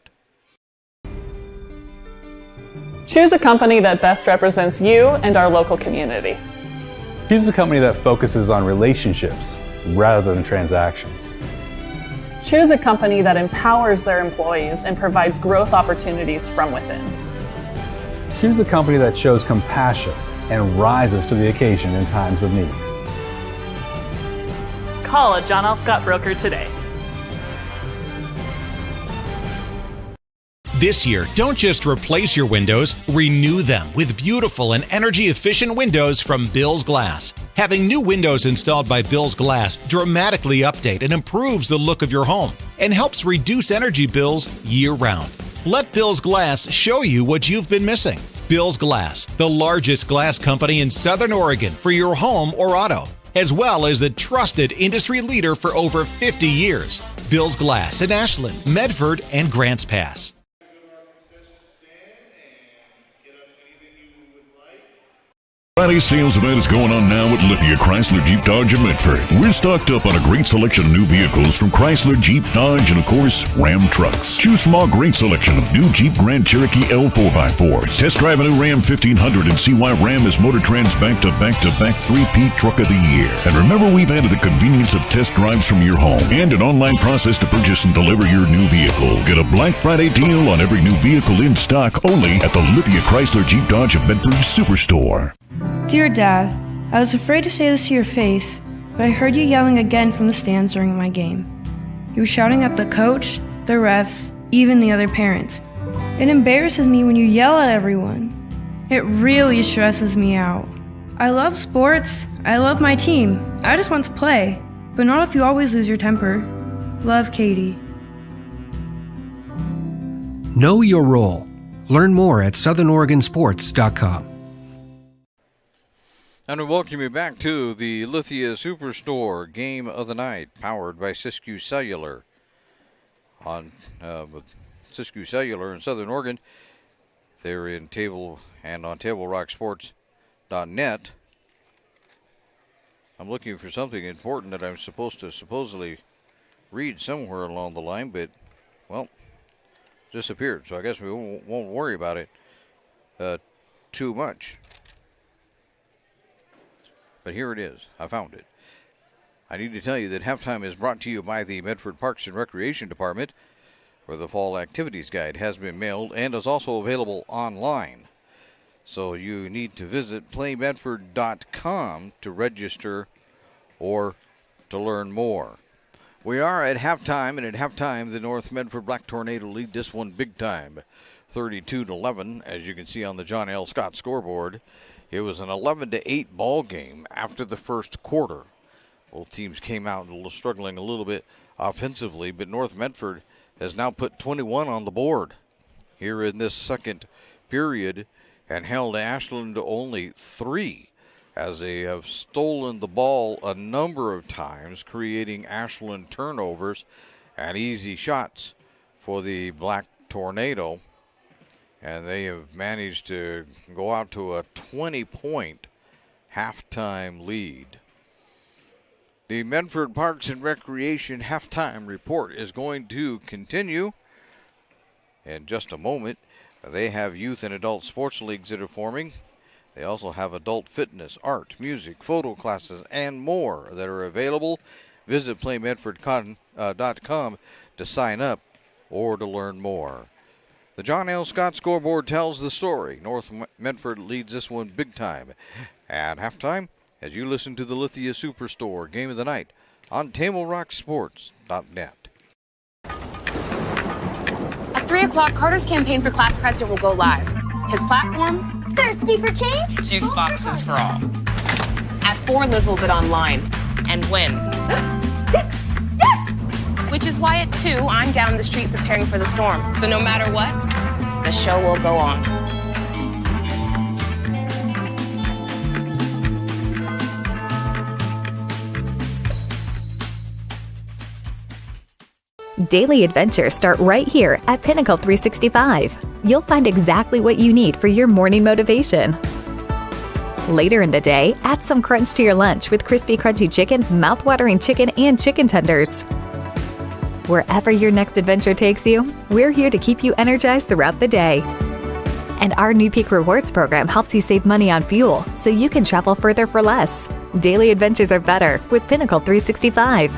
[SPEAKER 16] Choose a company that best represents you and our local community.
[SPEAKER 14] Choose a company that focuses on relationships rather than transactions.
[SPEAKER 16] Choose a company that empowers their employees and provides growth opportunities from within.
[SPEAKER 14] Choose a company that shows compassion and rises to the occasion in times of need.
[SPEAKER 16] Call a John L. Scott broker today.
[SPEAKER 17] This year, don't just replace your windows, renew them with beautiful and energy-efficient windows from Bill's Glass. Having new windows installed by Bill's Glass dramatically update and improves the look of your home and helps reduce energy bills year-round. Let Bill's Glass show you what you've been missing. Bill's Glass, the largest glass company in Southern Oregon for your home or auto, as well as the trusted industry leader for over 50 years. Bill's Glass in Ashland, Medford, and Grants Pass.
[SPEAKER 18] Friday sales event is going on now at Lithia Chrysler Jeep Dodge of Medford. We're stocked up on a great selection of new vehicles from Chrysler, Jeep, Dodge, and of course, Ram trucks. Choose from our great selection of new Jeep Grand Cherokee L 4x4s. Test drive a new Ram 1500 and see why Ram is Motor Trend's back-to-back-to-back 3-peat Truck of the Year. And remember, we've added the convenience of test drives from your home and an online process to purchase and deliver your new vehicle. Get a Black Friday deal on every new vehicle in stock only at the Lithia Chrysler Jeep Dodge of Medford Superstore.
[SPEAKER 19] Dear Dad, I was afraid to say this to your face, but I heard you yelling again from the stands during my game. You were shouting at the coach, the refs, even the other parents. It embarrasses me when you yell at everyone. It really stresses me out. I love sports, I love my team, I just want to play, but not if you always lose your temper. Love, Katie.
[SPEAKER 4] Know your role. Learn more at SouthernOregonSports.com.
[SPEAKER 1] And we welcome you back to the Lithia Superstore Game of the Night, powered by Siskiyou Cellular. On Siskiyou Cellular in Southern Oregon, they're in Table and on TableRockSports.net. I'm looking for something important that I'm supposed to supposedly read somewhere along the line, but, well, disappeared. So I guess we won't worry about it too much. But here it is. I found it. I need to tell you that halftime is brought to you by the Medford Parks and Recreation Department, where the Fall Activities Guide has been mailed and is also available online. So you need to visit playmedford.com to register or to learn more. We are at halftime, and at halftime, the North Medford Black Tornado lead this one big time, 32-11, as you can see on the John L. Scott scoreboard. It was an 11-8 ball game after the first quarter. Both teams came out struggling a little bit offensively, but North Medford has now put 21 on the board here in this second period and held Ashland to only 3, as they have stolen the ball a number of times, creating Ashland turnovers and easy shots for the Black Tornado. And they have managed to go out to a 20-point halftime lead. The Medford Parks and Recreation halftime report is going to continue in just a moment. They have youth and adult sports leagues that are forming. They also have adult fitness, art, music, photo classes, and more that are available. Visit playmedford.com to sign up or to learn more. The John L. Scott scoreboard tells the story. North Medford leads this one big time at halftime as you listen to the Lithia Superstore Game of the Night on TableRockSports.net.
[SPEAKER 20] At 3 o'clock, Carter's campaign for class president will go live. His platform? Thirsty for change? Juice boxes for all. At 4, Liz will bid online and win. Yes! Yes! Which is why at 2, I'm down the street preparing for the storm. So no matter what, the show will go on.
[SPEAKER 21] Daily adventures start right here at Pinnacle 365. You'll find exactly what you need for your morning motivation. Later in the day, add some crunch to your lunch with Crispy Crunchy Chicken's mouth-watering chicken and chicken tenders. Wherever your next adventure takes you, we're here to keep you energized throughout the day. And our new Peak Rewards program helps you save money on fuel so you can travel further for less. Daily adventures are better with Pinnacle 365.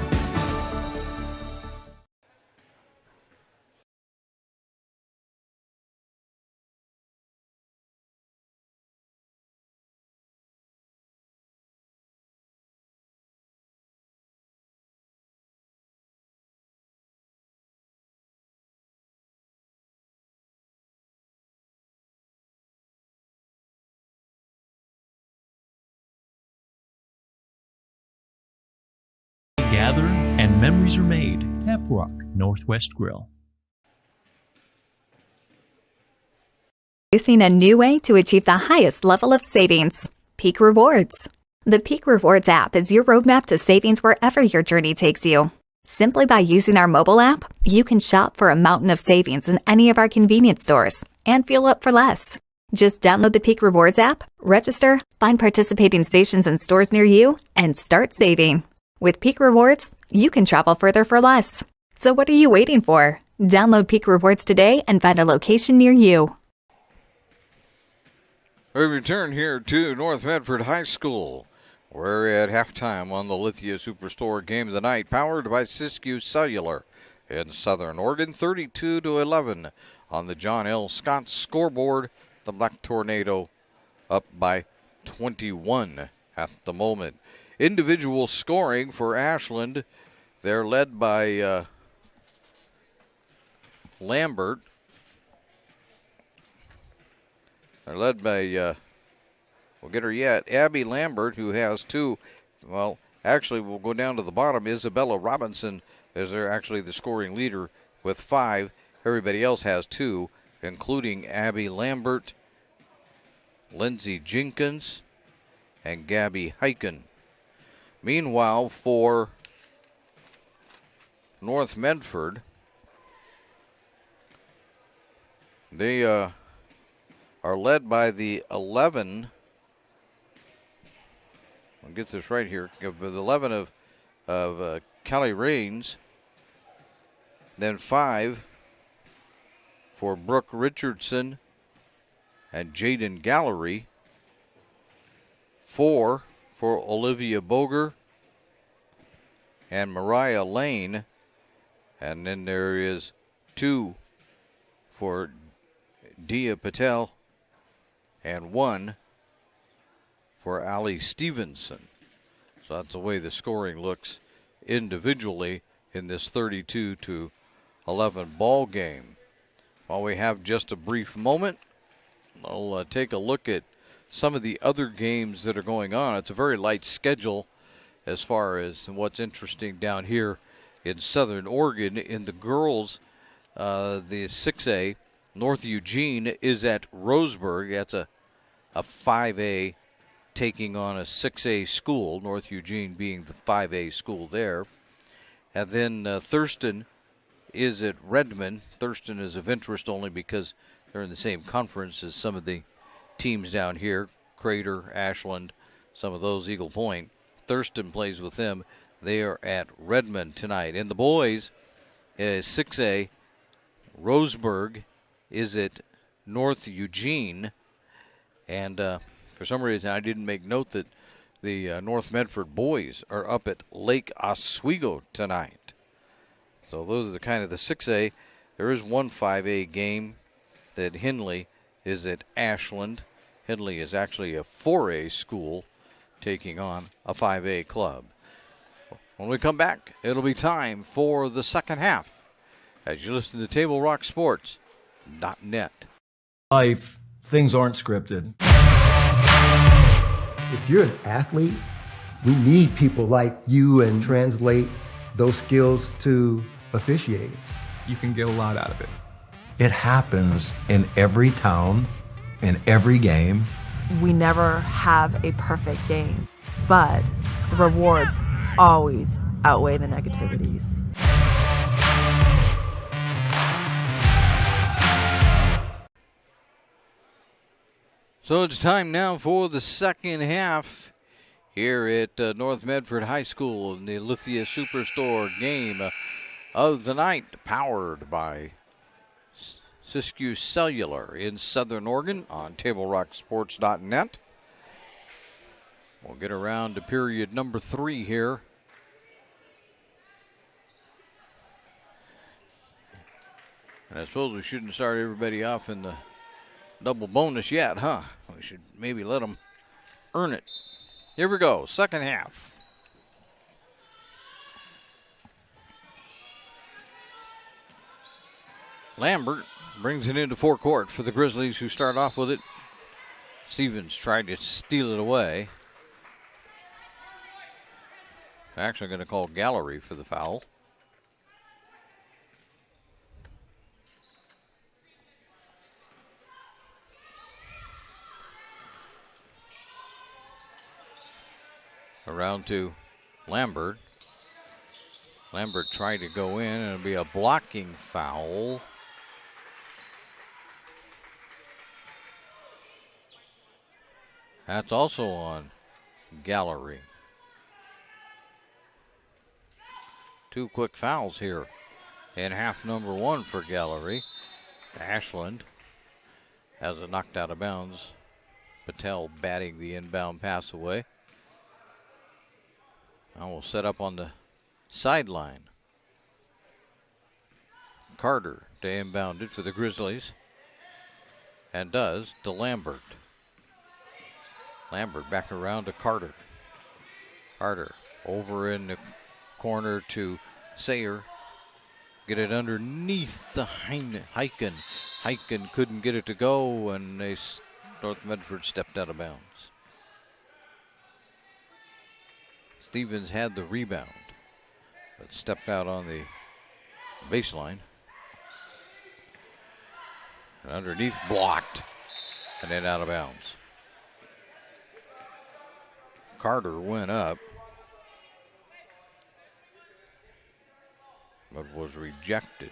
[SPEAKER 3] Gather and memories are made. Tapwalk Northwest Grill.
[SPEAKER 21] Introducing a new way to achieve the highest level of savings. Peak Rewards. The Peak Rewards app is your roadmap to savings wherever your journey takes you. Simply by using our mobile app, you can shop for a mountain of savings in any of our convenience stores and fuel up for less. Just download the Peak Rewards app, register, find participating stations and stores near you, and start saving. With Peak Rewards, you can travel further for less. So what are you waiting for? Download Peak Rewards today and find a location near you.
[SPEAKER 1] We return here to North Medford High School. We're at halftime on the Lithia Superstore Game of the Night, powered by Siskiyou Cellular in Southern Oregon, 32-11 on the John L. Scott scoreboard. The Black Tornado up by 21 at the moment. Individual scoring for Ashland. They're led by Lambert. They're led by, we'll get her yet, Abby Lambert, who has 2. Well, actually, we'll go down to the bottom. Isabella Robinson is there actually the scoring leader with 5. Everybody else has 2, including Abby Lambert, Lindsay Jenkins, and Gabby Heiken. Meanwhile, for North Medford, they are led by the 11. I'll get this right here. The 11 of Kelly Raines. Then 5 for Brooke Richardson and Jaden Gallery. 4 for Olivia Boger and Mariah Lane. And then there is 2 for Dia Patel and 1 for Ali Stevenson. So that's the way the scoring looks individually in this 32-11 ball game. While we have just a brief moment, I'll take a look at some of the other games that are going on. It's a very light schedule as far as what's interesting down here in Southern Oregon. In the girls, the 6A, North Eugene is at Roseburg. That's a 5A taking on a 6A school, North Eugene being the 5A school there. And then Thurston is at Redmond. Thurston is of interest only because they're in the same conference as some of the teams down here, Crater, Ashland, some of those, Eagle Point. Thurston plays with them. They are at Redmond tonight. And the boys, 6A, Roseburg is at North Eugene. And for some reason, I didn't make note that the North Medford boys are up at Lake Oswego tonight. So those are the kind of the 6A. There is one 5A game that Henley is at Ashland. Henley is actually a 4A school taking on a 5A club. When we come back, it'll be time for the second half as you listen to TableRockSports.net.
[SPEAKER 22] Life, things aren't scripted.
[SPEAKER 23] If you're an athlete, we need people like you and translate those skills to officiating.
[SPEAKER 24] You can get a lot out of it.
[SPEAKER 22] It happens in every town, in every game.
[SPEAKER 25] We never have a perfect game, but the rewards always outweigh the negativities.
[SPEAKER 1] So it's time now for the second half here at North Medford High School in the Lithia Superstore game of the night, powered by Siskiyou Cellular in Southern Oregon on TableRockSports.net. We'll get around to period number 3 here. And I suppose we shouldn't start everybody off in the double bonus yet, huh? We should maybe let them earn it. Here we go, second half. Lambert brings it into forecourt for the Grizzlies, who start off with it. Stevens tried to steal it away. Actually going to call Gallery for the foul. Around to Lambert. Lambert tried to go in, and it'll be a blocking foul. That's also on Gallery. 2 quick fouls here in half number 1 for Gallery. Ashland has it knocked out of bounds. Patel batting the inbound pass away. Now we'll set up on the sideline. Carter to inbound it for the Grizzlies. And does to Lambert. Lambert back around to Carter. Carter over in the corner to Sayer. Get it underneath the Heiken. Heiken couldn't get it to go, and North Medford stepped out of bounds. Stevens had the rebound, but stepped out on the baseline. And underneath, blocked, and then out of bounds. Carter went up, but was rejected.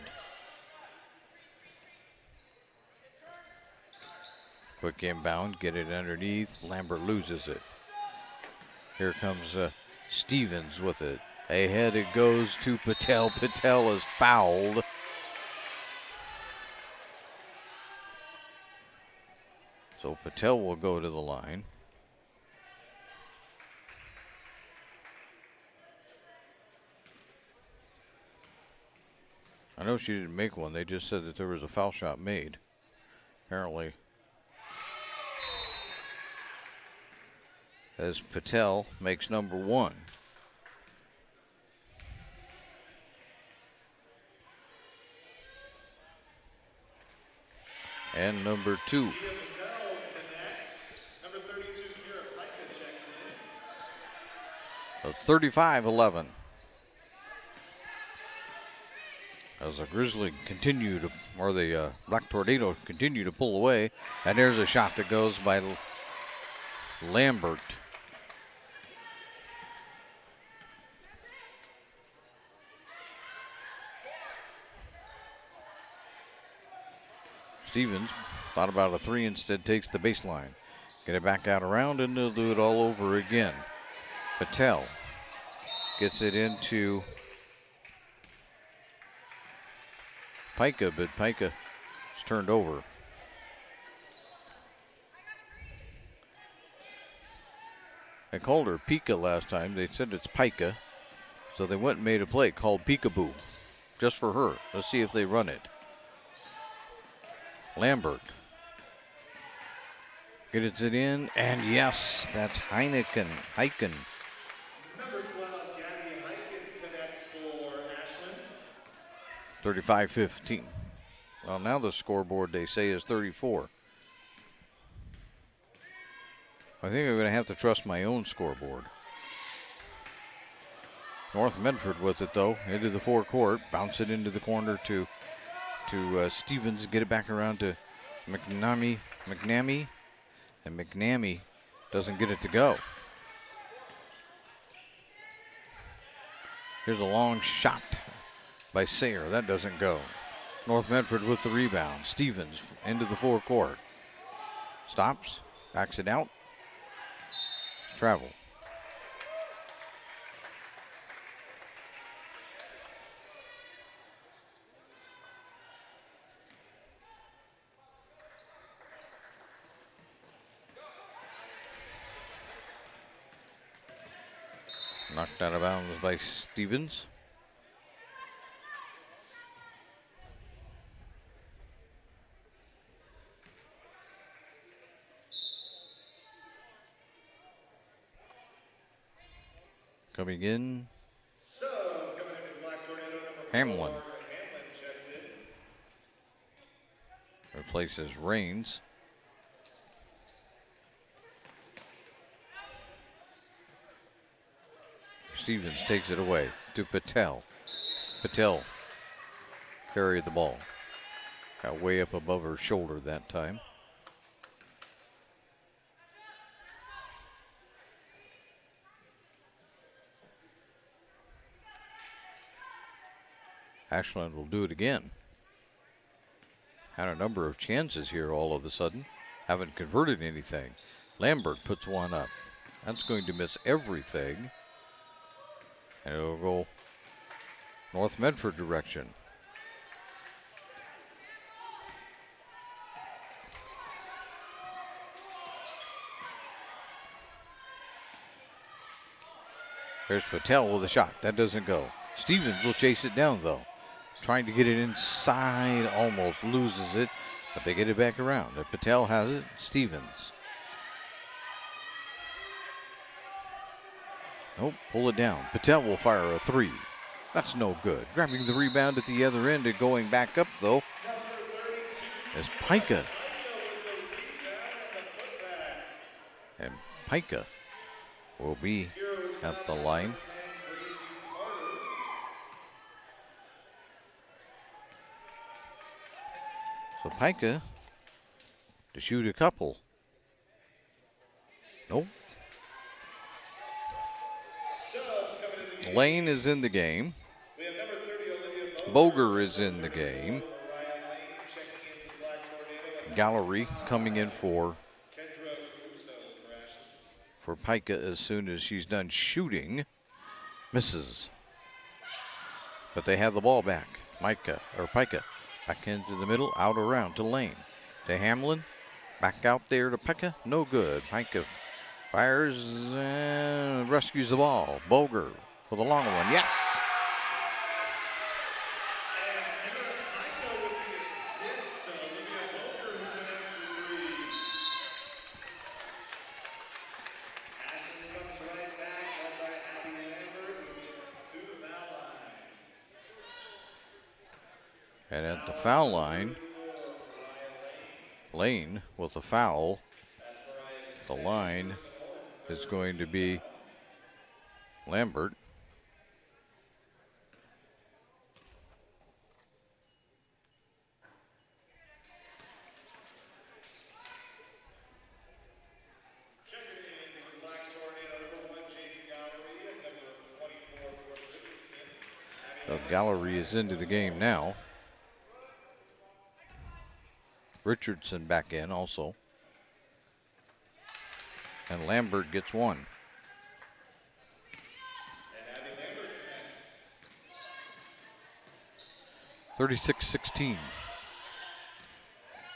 [SPEAKER 1] Quick inbound, get it underneath. Lambert loses it. Here comes Stevens with it. Ahead it goes to Patel. Patel is fouled. So Patel will go to the line. I know she didn't make one. They just said that there was a foul shot made. Apparently. As Patel makes number 1. And number 2. So 35-11. As the Grizzly continue to, or the Black Tornado continue to pull away. And there's a shot that goes by Lambert. Stevens thought about a 3, instead takes the baseline. Get it back out around, and they'll do it all over again. Patel gets it into Pica, but Pica is turned over. I called her Pika last time. They said it's Pica. So they went and made a play called Peekaboo, just for her. Let's see if they run it. Lambert gets it in, and yes, that's Heiken.
[SPEAKER 9] Number 12, Gabby Heiken connects for Ashland.
[SPEAKER 1] 35-15. Well, now the scoreboard, they say, is 34. I think I'm going to have to trust my own scoreboard. North Medford with it, though, into the forecourt. Bounce it into the corner to Stevens. Get it back around to McNamee. And McNamee doesn't get it to go. Here's a long shot by Sayer. That doesn't go. North Medford with the rebound. Stevens into the forecourt. Stops Backs it out. Travel. Knocked out of bounds by Stevens. Coming in, Hamlin replaces Raines. Stevens takes it away to Patel. Patel carried the ball. Got way up above her shoulder that time. Ashland will do it again. Had a number of chances here all of a sudden. Haven't converted anything. Lambert puts one up. That's going to miss everything. And it'll go North Medford direction. There's Patel with a shot. That doesn't go. Stevens will chase it down though. Trying to get it inside, almost loses it, but they get it back around. If Patel has it, Stevens. Nope, pull it down. Patel will fire a three. That's no good. Grabbing the rebound at the other end and going back up though is Pica. And Pica will be at the line. So Pica to shoot a couple. Nope. Lane is in the game. Boger is in the game. Gallery coming in for Pica as soon as she's done shooting. Misses. But they have the ball back. Pica back into the middle, out around to Lane. To Hamlin. Back out there to Pica. No good. Pica fires and rescues the ball. Boger with a long one. Yes! And at the foul line, Lane with a foul. The line is going to be Lambert. So Gallery is into the game now. Richardson back in also. And Lambert gets one. (36-16).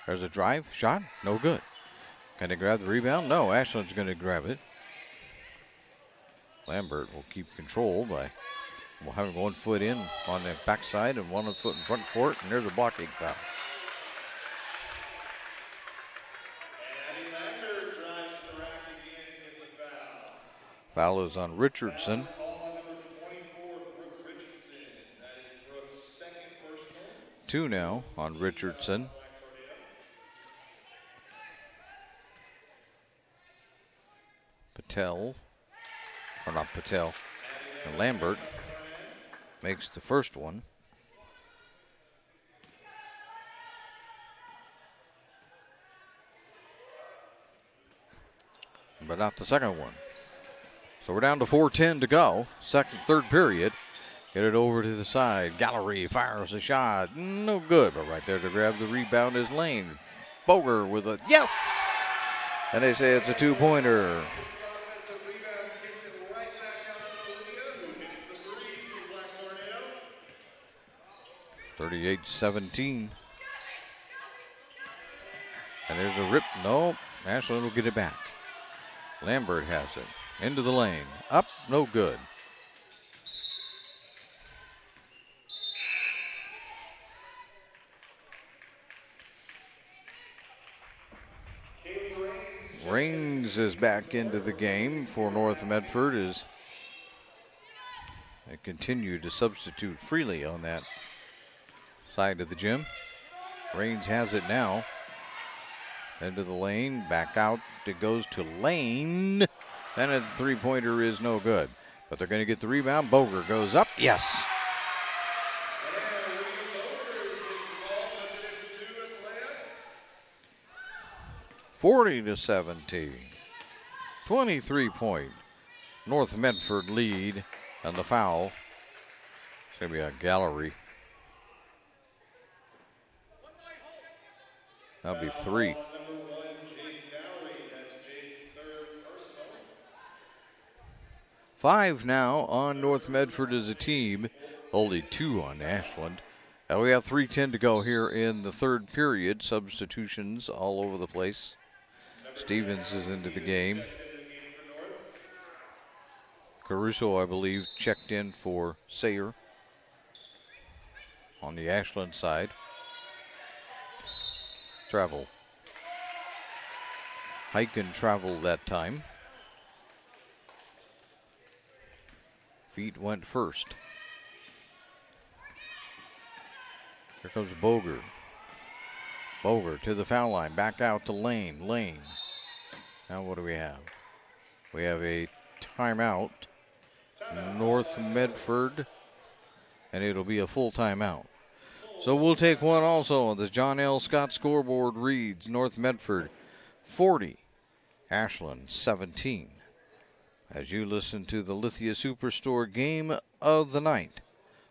[SPEAKER 1] There's a drive, shot, no good. Can they grab the rebound? No, Ashland's going to grab it. Lambert will keep control by having 1 foot in on the backside and 1 foot in front court, and there's a blocking foul. Foul is on Richardson. Two now on Richardson. Patel, or not Patel, and Lambert makes the first one. But not the second one. So we're down to 4:10 to go. Third period. Get it over to the side. Gallery fires a shot. No good, but right there to grab the rebound is Lane. Boger with a yes! And they say it's a two-pointer. 38-17. And there's a rip. No, Ashland will get it back. Lambert has it. Into the lane. Up, no good. Raines is back into the game for North Medford as they continue to substitute freely on that side of the gym. Raines has it now. Into the lane, back out. It goes to Lane. And a three-pointer is no good. But they're going to get the rebound. Boger goes up. Yes. (40-17). 23-point North Medford lead, and the foul. It's going to be a gallery. That'll be 3. Five now on North Medford as a team, only 2 on Ashland. And we have 3:10 to go here in the third period. Substitutions all over the place. Stevens is into the game. Caruso, I believe, checked in for Sayer on the Ashland side. Travel. Hike and travel that time. Feet went first. Here comes Boger. Boger to the foul line. Back out to Lane. Lane. Now what do we have? We have a timeout. North Medford. And it'll be a full timeout. So we'll take one also. The John L. Scott scoreboard reads North Medford 40, Ashland 17. As you listen to the Lithia Superstore game of the night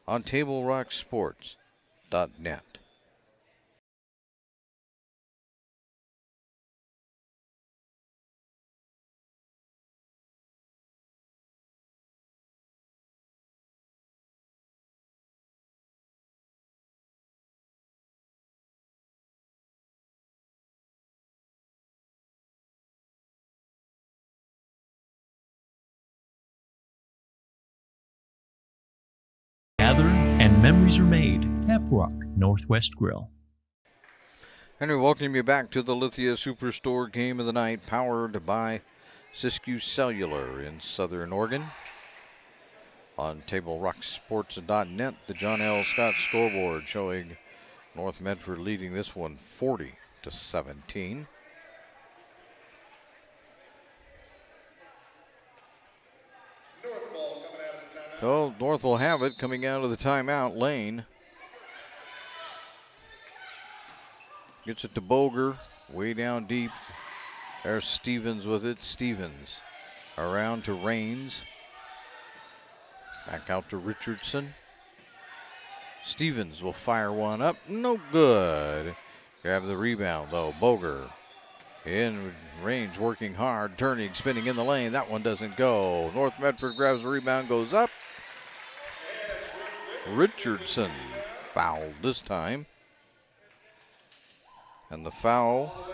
[SPEAKER 1] on TableRockSports.net.
[SPEAKER 3] Gather and memories are made. Taprock Northwest Grill.
[SPEAKER 1] And we welcome you back to the Lithia Superstore game of the night, powered by Siskiyou Cellular in Southern Oregon. On TableRockSports.net, the John L. Scott scoreboard showing North Medford leading this one 40-17. So North will have it coming out of the timeout. Lane gets it to Boger, way down deep. There's Stevens with it. Stevens around to Raines. Back out to Richardson. Stevens will fire one up. No good. Grab the rebound though. Boger in range, working hard, turning, spinning in the lane. That one doesn't go. North Medford grabs the rebound, goes up. Richardson fouled this time. And the foul.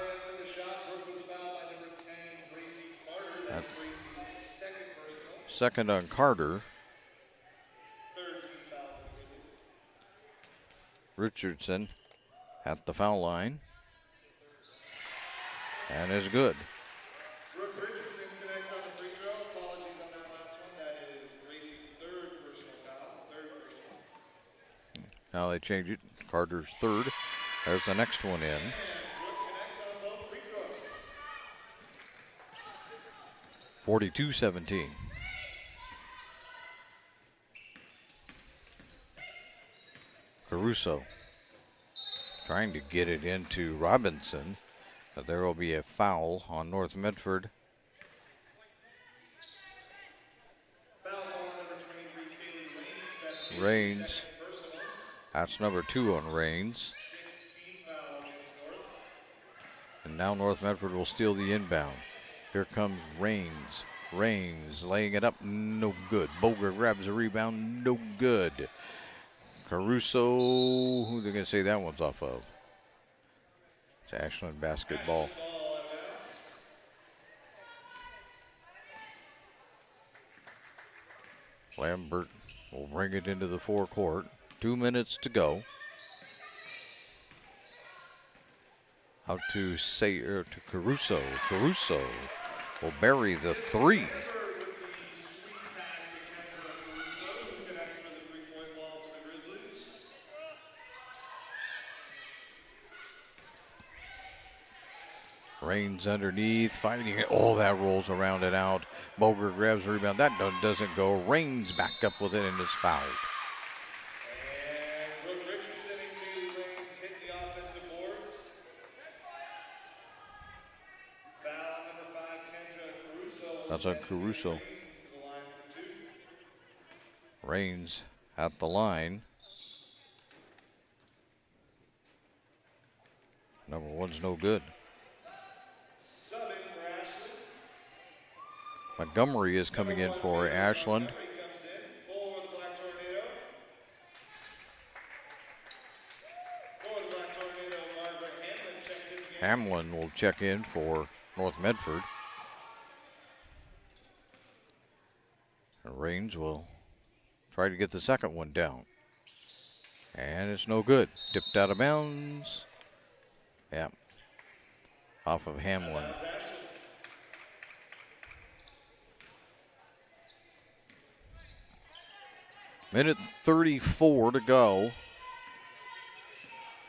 [SPEAKER 1] Second on Carter. Richardson at the foul line. And is good. Now they change it. Carter's third. There's the next one in. (42-17). Caruso trying to get it into Robinson, but there will be a foul on North Medford. Raines. That's number 2 on Raines. And now North Medford will steal the inbound. Here comes Raines. Raines laying it up, no good. Boger grabs the rebound, no good. Caruso, who they going to say that one's off of? It's Ashland basketball. Lambert will bring it into the forecourt. 2 minutes to go. Out to Caruso. Caruso will bury the three. Raines underneath, fighting it. Oh, that rolls around and out. Boger grabs the rebound. That doesn't go. Raines back up with it, and it's fouled. That's on Caruso. Raines at the line. Number one's no good. Montgomery is coming in for Ashland. Hamlin will check in for North Medford. And Raines will try to get the second one down. And it's no good. Tipped out of bounds. Yeah. Off of Hamlin. Minute 34 to go.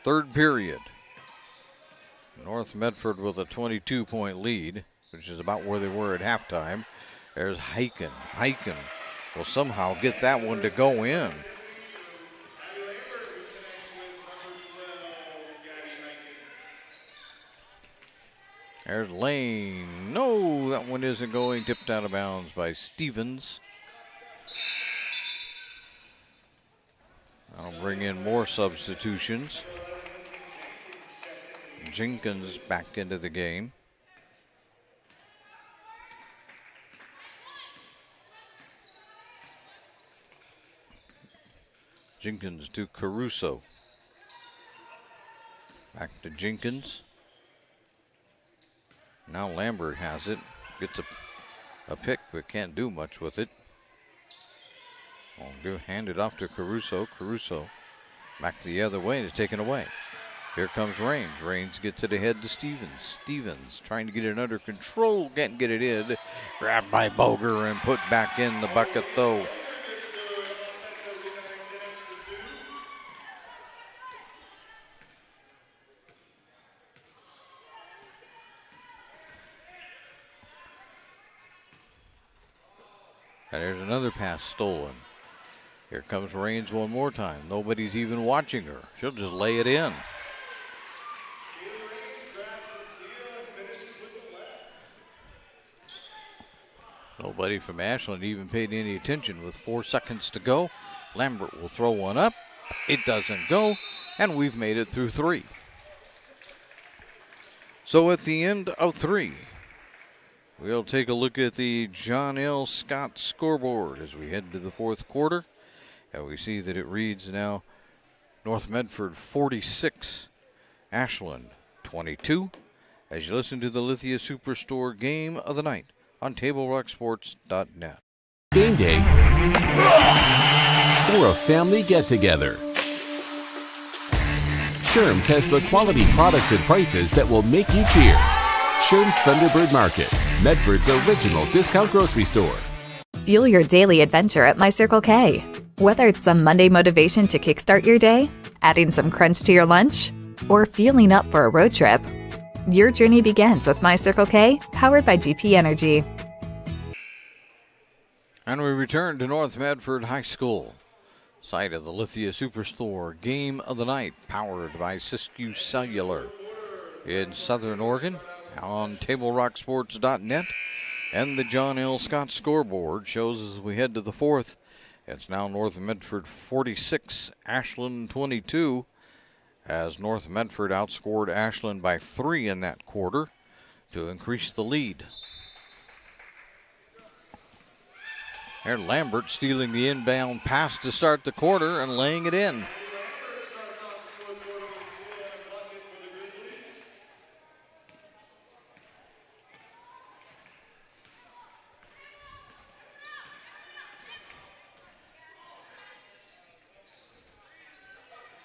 [SPEAKER 1] Third period. North Medford with a 22-point lead, which is about where they were at halftime. There's Heiken. Heiken will somehow get that one to go in. There's Lane. No, that one isn't going. Tipped out of bounds by Stevens. I'll bring in more substitutions. Jenkins back into the game. Jenkins to Caruso. Back to Jenkins. Now Lambert has it. Gets a pick, but can't do much with it. Hand it off to Caruso. Caruso back the other way and it's taken away. Here comes Raines. Raines gets it ahead to Stevens. Stevens trying to get it under control. Can't get it in. Grabbed by Boger and put back in the bucket though. And there's another pass stolen. Here comes Raines one more time. Nobody's even watching her. She'll just lay it in. Nobody from Ashland even paid any attention with 4 seconds to go. Lambert will throw one up. It doesn't go, and we've made it through 3. So at the end of 3, we'll take a look at the John L. Scott scoreboard as we head to the 4th quarter. And we see that it reads now North Medford 46, Ashland 22. As you listen to the Lithia Superstore Game of the Night on TableRockSports.net.
[SPEAKER 2] Game day or a family get-together. Sherm's has the quality products and prices that will make you cheer. Sherm's Thunderbird Market, Medford's original discount grocery store.
[SPEAKER 21] Fuel your daily adventure at My Circle K. Whether it's some Monday motivation to kickstart your day, adding some crunch to your lunch, or fueling up for a road trip, your journey begins with My Circle K, powered by GP Energy.
[SPEAKER 1] And we return to North Medford High School, site of the Lithia Superstore Game of the Night, powered by Siskiyou Cellular in Southern Oregon, on TableRockSports.net. And the John L. Scott scoreboard shows as we head to the 4th, it's now North Medford 46, Ashland 22. as North Medford outscored Ashland by 3 in that quarter to increase the lead. Here Lambert stealing the inbound pass to start the quarter and laying it in.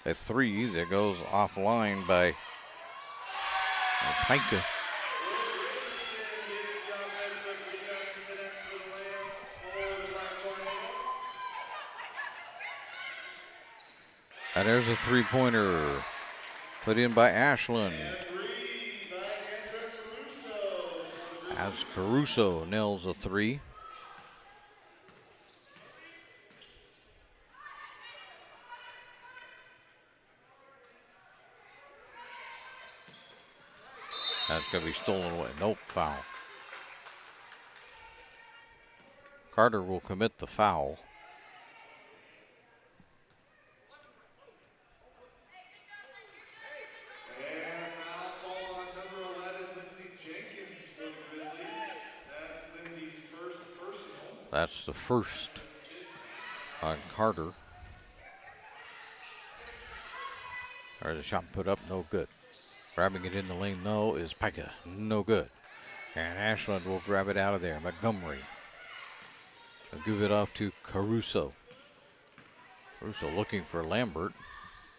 [SPEAKER 1] A 3 that goes offline by Pika. And there's a 3-pointer put in by Ashland. As Caruso nails a 3. That's going to be stolen away. Nope, foul. Carter will commit the foul. That's the first on Carter. There's a shot put up, no good. Grabbing it in the lane, though, is Pika. No good. And Ashland will grab it out of there. Montgomery will give it off to Caruso. Caruso looking for Lambert.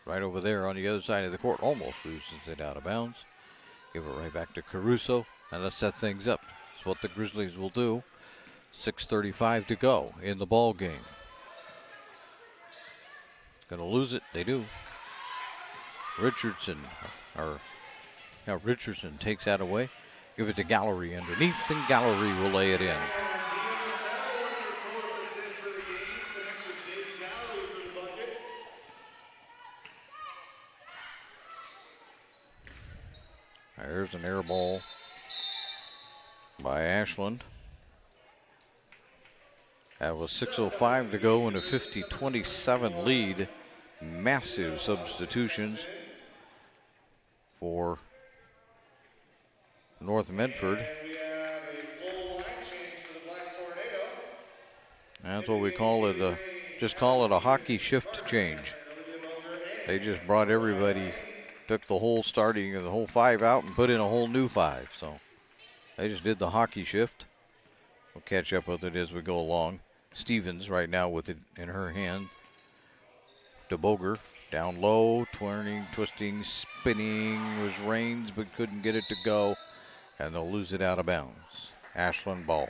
[SPEAKER 1] Right over there on the other side of the court. Almost loses it out of bounds. Give it right back to Caruso. And let's set things up. That's what the Grizzlies will do. 6:35 to go in the ball game. Gonna lose it. They do. Richardson takes that away. Give it to Gallery underneath, and Gallery will lay it in. There's an air ball by Ashland. That was 6:05 to go in a 50-27 lead. Massive substitutions for North Medford. That's what we call it, just call it a hockey shift change. They just brought everybody, took the whole starting of the whole 5 out and put in a whole new 5. So they just did the hockey shift. We'll catch up with it as we go along. Stevens right now with it in her hand. DeBoger down low, turning, twisting, spinning, was Rains but couldn't get it to go, and they'll lose it out of bounds. Ashland ball.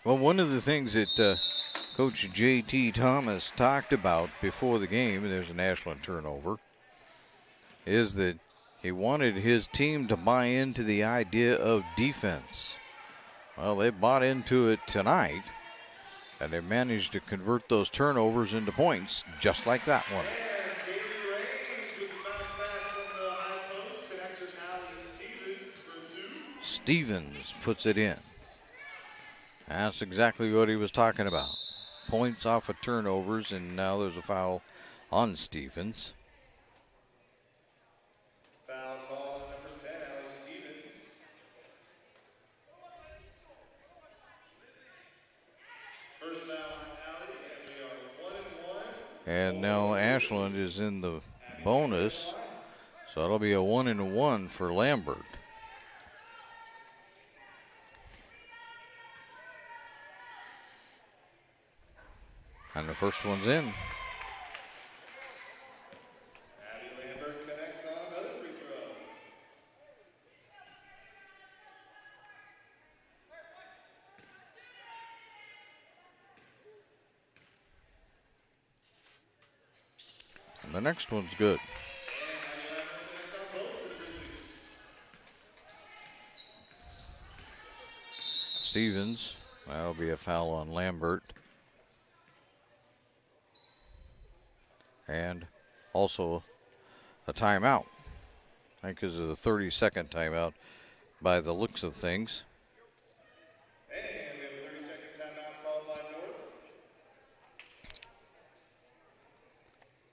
[SPEAKER 1] Well, one of the things that Coach J.T. Thomas talked about before the game, and there's an Ashland turnover, is that he wanted his team to buy into the idea of defense. Well, they bought into it tonight, and they managed to convert those turnovers into points, just like that one. Stevens puts it in. That's exactly what he was talking about. Points off of turnovers, and now there's a foul on Stevens.
[SPEAKER 9] Foul call number 10, Alex Stevens. First foul on Allie, and we are 1-1.
[SPEAKER 1] And now Ashland is in the bonus, so it'll be a 1-1 for Lambert. And the first one's in.
[SPEAKER 9] Abby Lambert connects on another free throw.
[SPEAKER 1] And the next one's good. Stevens, that'll be a foul on Lambert. And also a timeout. I think this is a 30-second timeout by the looks of things.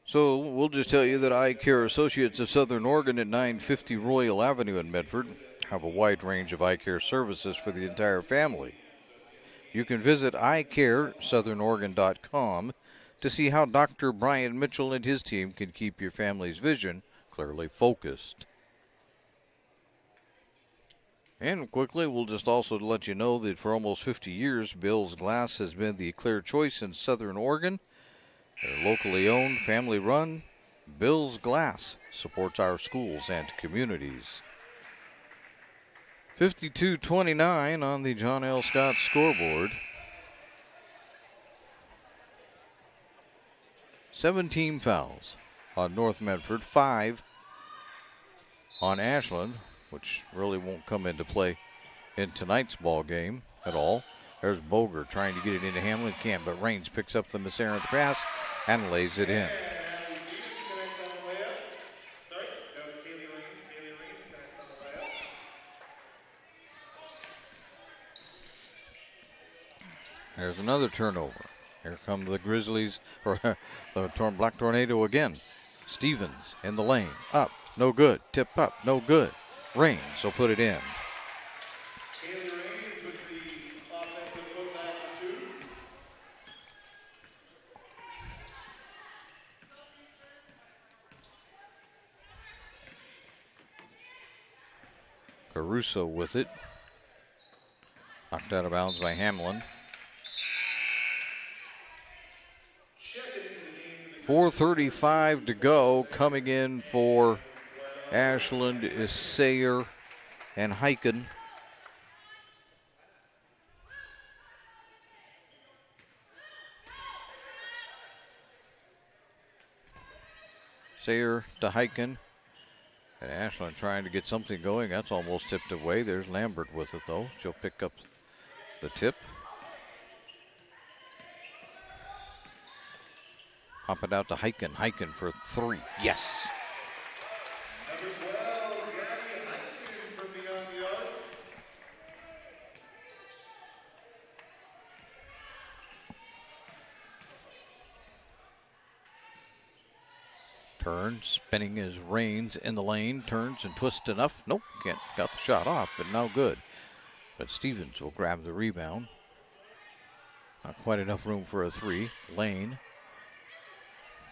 [SPEAKER 1] So we'll just tell you that Eye Care Associates of Southern Oregon at 950 Royal Avenue in Medford have a wide range of eye care services for the entire family. You can visit eyecaresouthern.oregon.com to see how Dr. Brian Mitchell and his team can keep your family's vision clearly focused. And quickly, we'll just also let you know that for almost 50 years, Bill's Glass has been the clear choice in Southern Oregon. They're locally owned, family-run. Bill's Glass supports our schools and communities. 52-29 on the John L. Scott scoreboard. 17 fouls on North Medford, 5 on Ashland, which really won't come into play in tonight's ball game at all. There's Boger trying to get it into Hamlin. Can't, but Raines picks up the Messeret pass and lays it in. There's another turnover. Here come the Grizzlies, or the Black Tornado again. Stevens in the lane. Up, no good. Tip up, no good. Raines will put it in. Caruso with it. Knocked out of bounds by Hamlin. 4:35 to go. Coming in for Ashland is Sayer and Heiken. Sayer to Heiken. And Ashland trying to get something going. That's almost tipped away. There's Lambert with it, though. She'll pick up the tip. Pop it out to Heiken. Heiken for 3. Yes. Turns, spinning his Raines in the lane, turns and twists enough. Nope, can't, got the shot off, but no good. But Stevens will grab the rebound. Not quite enough room for a 3. Lane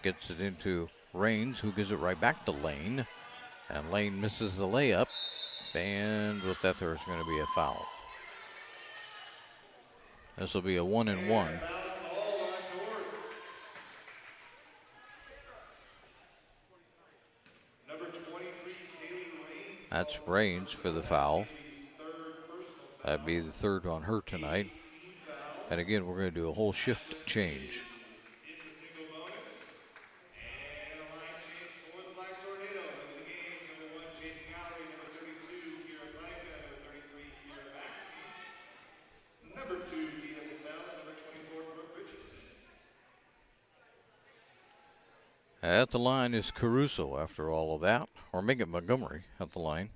[SPEAKER 1] gets it into Raines, who gives it right back to Lane. And Lane misses the layup. And with that, there's going to be a foul. This will be a 1-and-1. That's Raines for the foul. That'd be the 3rd on her tonight. And again, we're going to do a whole shift change. At the line is Caruso after all of that, or Megan Montgomery at the line.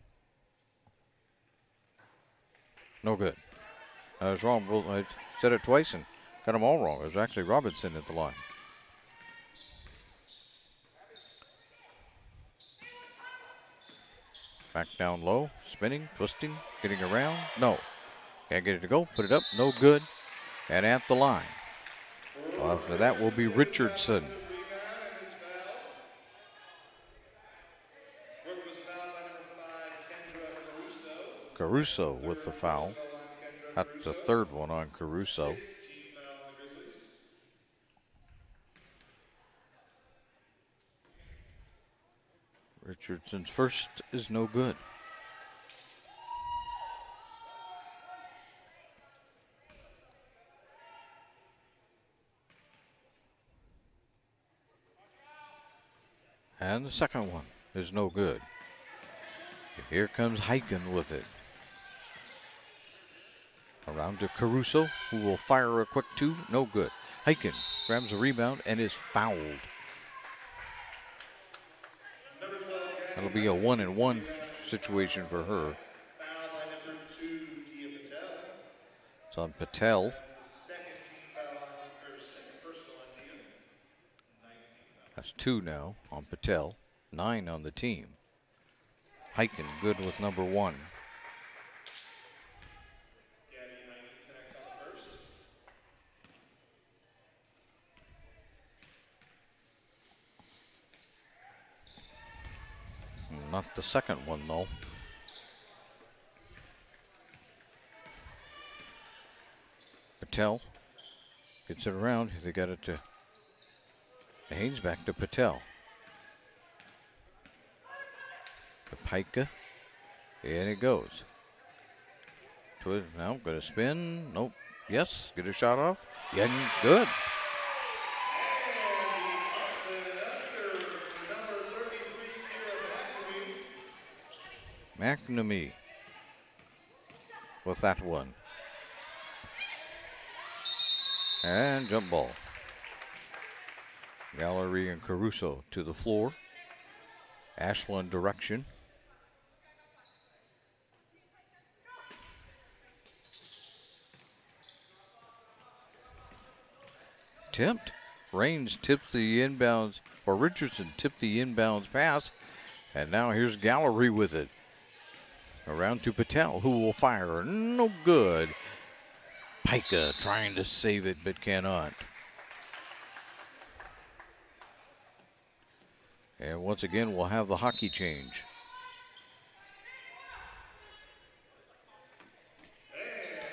[SPEAKER 1] No good. I was wrong. Well, I said it twice and got them all wrong. It was actually Robinson at the line. Back down low, spinning, twisting, getting around. No. Can't get it to go. Put it up. No good. And at the line. Well, after that will be Richardson. Caruso with the foul. That's the 3rd one on Caruso. Richardson's first is no good. And the second one is no good. Here comes Heiken with it. Around to Caruso, who will fire a quick 2. No good. Heiken grabs a rebound and is fouled. That'll be a 1-and-1 situation for her. It's on Patel. That's 2 now on Patel, 9 on the team. Hyken good with number 1. Not the second one, though. Patel gets it around. They got it to Haynes, back to Patel. To Pika. And it goes. Now, going to spin. Nope. Yes. Get a shot off. Yeah, good. McNamee with that one. And jump ball. Gallery and Caruso to the floor. Ashland direction. Tipped. Raines tipped the inbounds, or Richardson tipped the inbounds pass. And now here's Gallery with it. Around to Patel, who will fire. No good. Pika trying to save it, but cannot. And once again, we'll have the hockey change.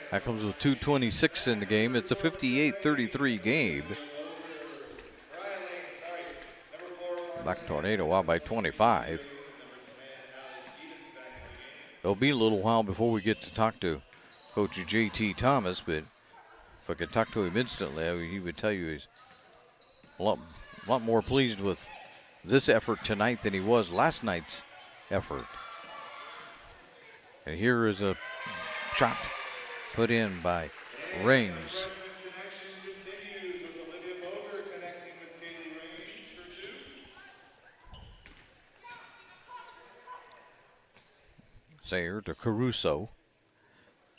[SPEAKER 1] That comes with 2:26 in the game. It's a 58-33 game. Black Tornado out by 25. It'll be a little while before we get to talk to Coach J.T. Thomas, but if I could talk to him instantly, he would tell you he's a lot more pleased with this effort tonight than he was last night's effort. And here is a shot put in by Raines. Sayer to Caruso.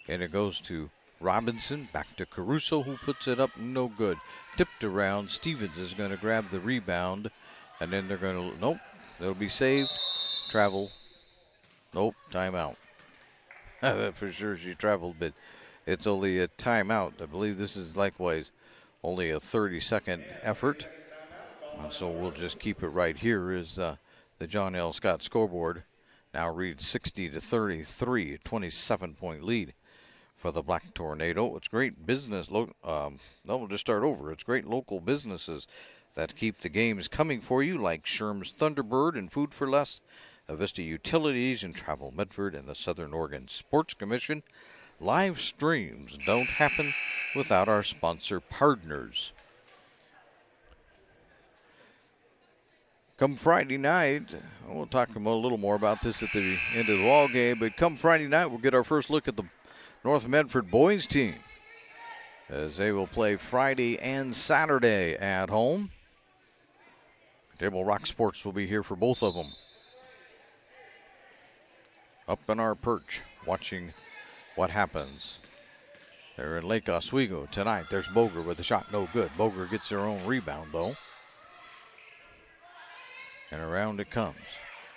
[SPEAKER 1] And it goes to Robinson. Back to Caruso, who puts it up. No good. Tipped around. Stevens is going to grab the rebound. And then they're going to, nope, they'll be saved. Travel. Nope, timeout. For sure she traveled, but it's only a timeout. I believe this is likewise only a 30-second effort. And so we'll just keep it right here as the John L. Scott scoreboard now reads 60-33, a 27-point lead for the Black Tornado. It's great business. We'll just start over. It's great local businesses that keep the games coming for you, like Sherm's Thunderbird and Food for Less, Avista Utilities and Travel Medford, and the Southern Oregon Sports Commission. Live streams don't happen without our sponsor partners. Come Friday night, we'll talk a little more about this at the end of the ball game, but come Friday night, we'll get our first look at the North Medford boys team, as they will play Friday and Saturday at home. Table Rock Sports will be here for both of them. Up in our perch, watching what happens. They're in Lake Oswego tonight. There's Boger with a shot, no good. Boger gets their own rebound, though. And around it comes.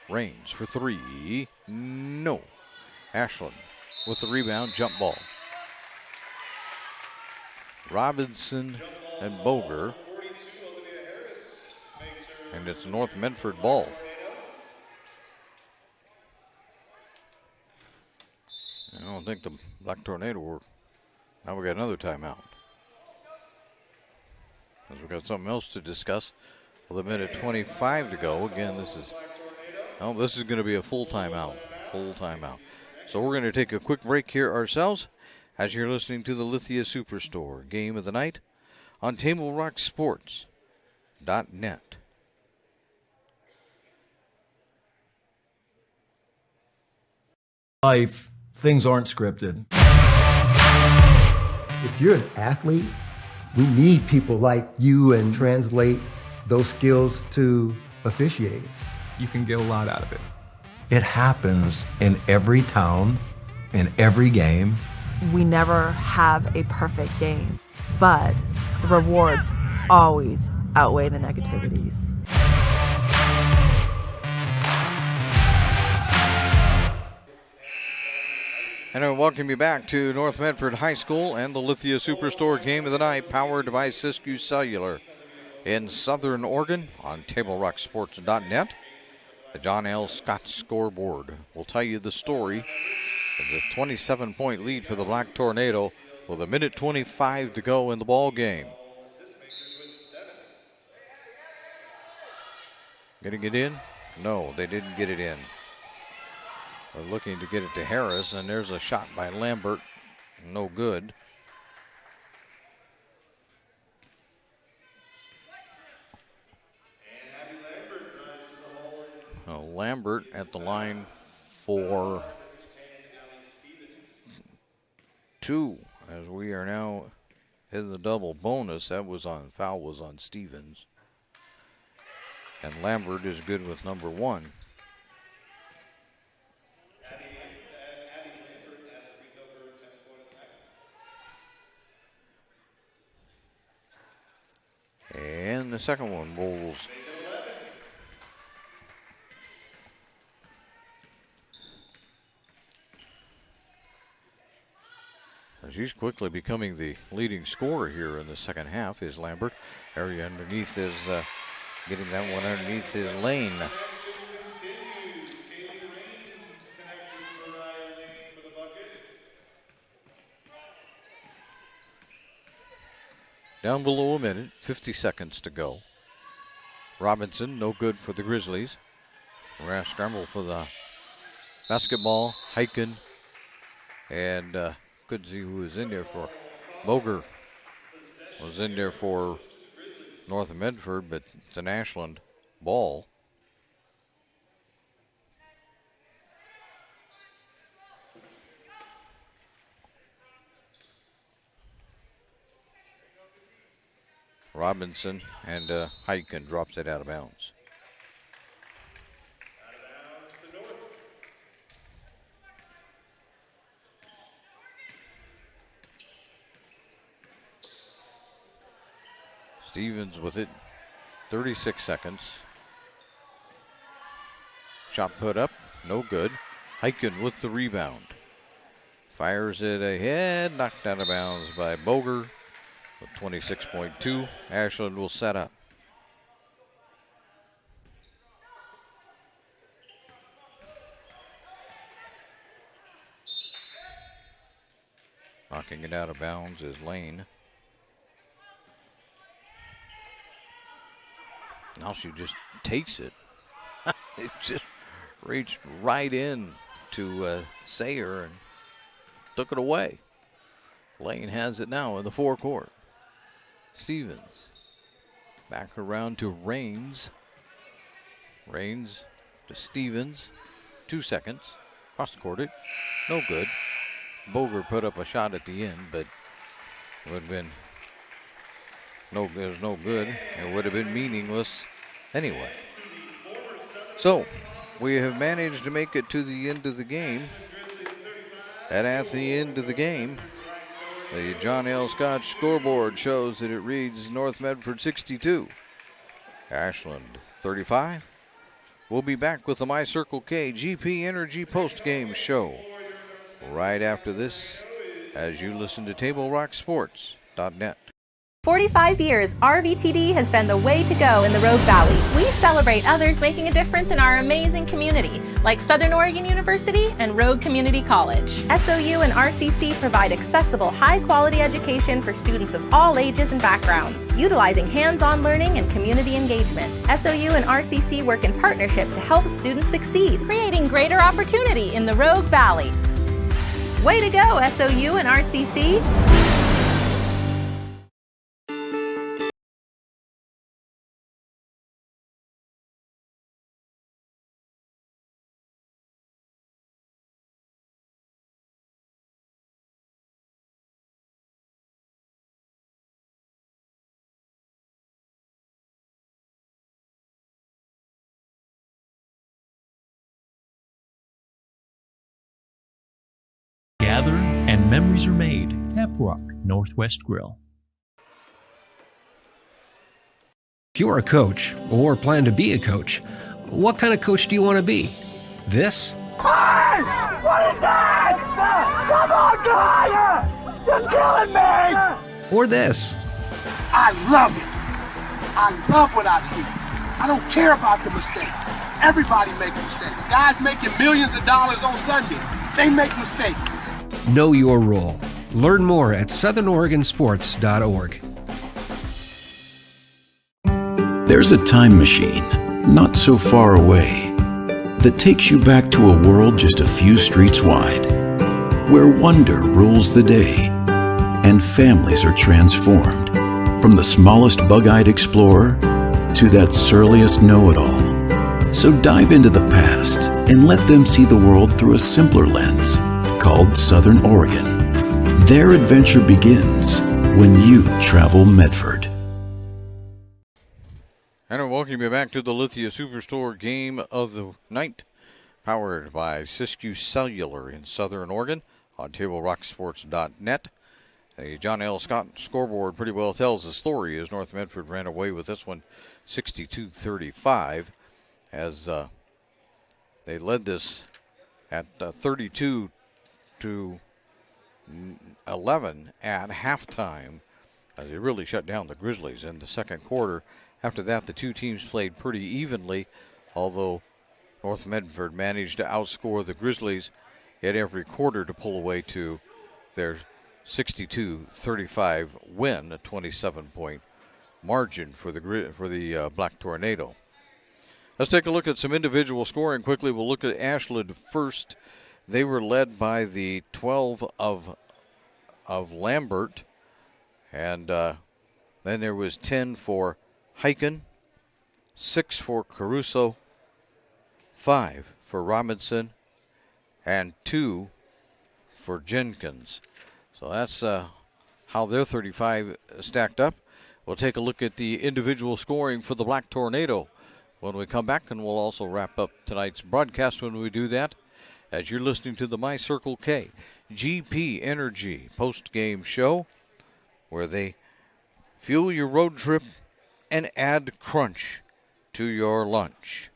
[SPEAKER 1] Raines for 3. No. Ashland with the rebound, jump ball. Robinson and Boger. And it's North Medford ball. I don't think the Black Tornado were. Now we got another timeout. As we got something else to discuss. With a minute 25 to go. Again, this is going to be a full timeout. Full timeout. So we're going to take a quick break here ourselves as you're listening to the Lithia Superstore Game of the Night on TableRockSports.net.
[SPEAKER 22] Life, things aren't scripted.
[SPEAKER 23] If you're an athlete, we need people like you and translate those skills to officiating.
[SPEAKER 24] You can get a lot out of it.
[SPEAKER 22] It happens in every town, in every game.
[SPEAKER 25] We never have a perfect game, but the rewards always outweigh the negativities.
[SPEAKER 1] And I welcome you back to North Medford High School and the Lithia Superstore Game of the Night, powered by Siskiyou Cellular in Southern Oregon on TableRockSports.net. The John L. Scott scoreboard will tell you the story of the 27-point lead for the Black Tornado with 1:25 to go in the ball game. Getting it in? No, they didn't get it in. They're looking to get it to Harris, and there's a shot by Lambert. No good. Lambert at the line for 2, as we are now in the double bonus. That was on, foul was on Stevens. And Lambert is good with number 1. And the second one rolls. She's quickly becoming the leading scorer here in the second half is Lambert. Area underneath is getting that one underneath his lane. Down below a minute, 50 seconds to go. Robinson, no good for the Grizzlies. We're going to scramble for the basketball. Hyken and couldn't see who was in there for. Boger was in there for North Medford, but it's an Ashland ball. Robinson and Hyken drops it out of bounds. Stevens with it, 36 seconds. Shot put up, no good. Hyken with the rebound. Fires it ahead, knocked out of bounds by Boger with 26.2. Ashland will set up. Knocking it out of bounds is Lane. Now she just takes it. It just reached right in to Sayer and took it away. Lane has it now in the forecourt. Stevens back around to Raines. Raines to Stevens. 2 seconds. Cross court it. No good. Boger put up a shot at the end, but it would have been it was no good. It would have been meaningless anyway. So we have managed to make it to the end of the game. And at the end of the game, the John L. Scott scoreboard shows that it reads North Medford 62, Ashland 35. We'll be back with the My Circle K GP Energy post-game show right after this as you listen to TableRockSports.net.
[SPEAKER 5] 45 years, RVTD has been the way to go in the Rogue Valley. We celebrate others making a difference in our amazing community, like Southern Oregon University and Rogue Community College. SOU and RCC provide accessible, high-quality education for students of all ages and backgrounds, utilizing hands-on learning and community engagement. SOU and RCC work in partnership to help students succeed, creating greater opportunity in the Rogue Valley. Way to go, SOU and RCC!
[SPEAKER 3] Gather and memories are made. Taprock Northwest Grill.
[SPEAKER 4] If you're a coach or plan to be a coach, what kind of coach do you want to be? This?
[SPEAKER 6] Hey! What is that? Come on, Goliath! You're killing me!
[SPEAKER 4] Or this.
[SPEAKER 6] I love it. I love what I see. I don't care about the mistakes. Everybody makes mistakes. Guys making millions of dollars on Sunday, they make mistakes.
[SPEAKER 4] Know your role. Learn more at southernoregonsports.org.
[SPEAKER 7] There's a time machine, not so far away, that takes you back to a world just a few streets wide, where wonder rules the day, and families are transformed, from the smallest bug-eyed explorer to that surliest know-it-all. So dive into the past and let them see the world through a simpler lens, called Southern Oregon. Their adventure begins when you travel Medford.
[SPEAKER 1] And I welcome you back to the Lithia Superstore Game of the Night, powered by Siskiyou Cellular in Southern Oregon on TableRockSports.net. The John L. Scott scoreboard pretty well tells the story as North Medford ran away with this one 62-35 as they led this at 32-11 at halftime as they really shut down the Grizzlies in the second quarter. After that, the two teams played pretty evenly, although North Medford managed to outscore the Grizzlies at every quarter to pull away to their 62-35 win, a 27-point margin for the Black Tornado. Let's take a look at some individual scoring quickly. We'll look at Ashland first. They were led by the 12 of Lambert, and then there was 10 for Heiken, 6 for Caruso, 5 for Robinson, and 2 for Jenkins. So that's how their 35 stacked up. We'll take a look at the individual scoring for the Black Tornado when we come back, and we'll also wrap up tonight's broadcast when we do that, as you're listening to the My Circle K GP Energy post-game show, where they fuel your road trip and add crunch to your lunch.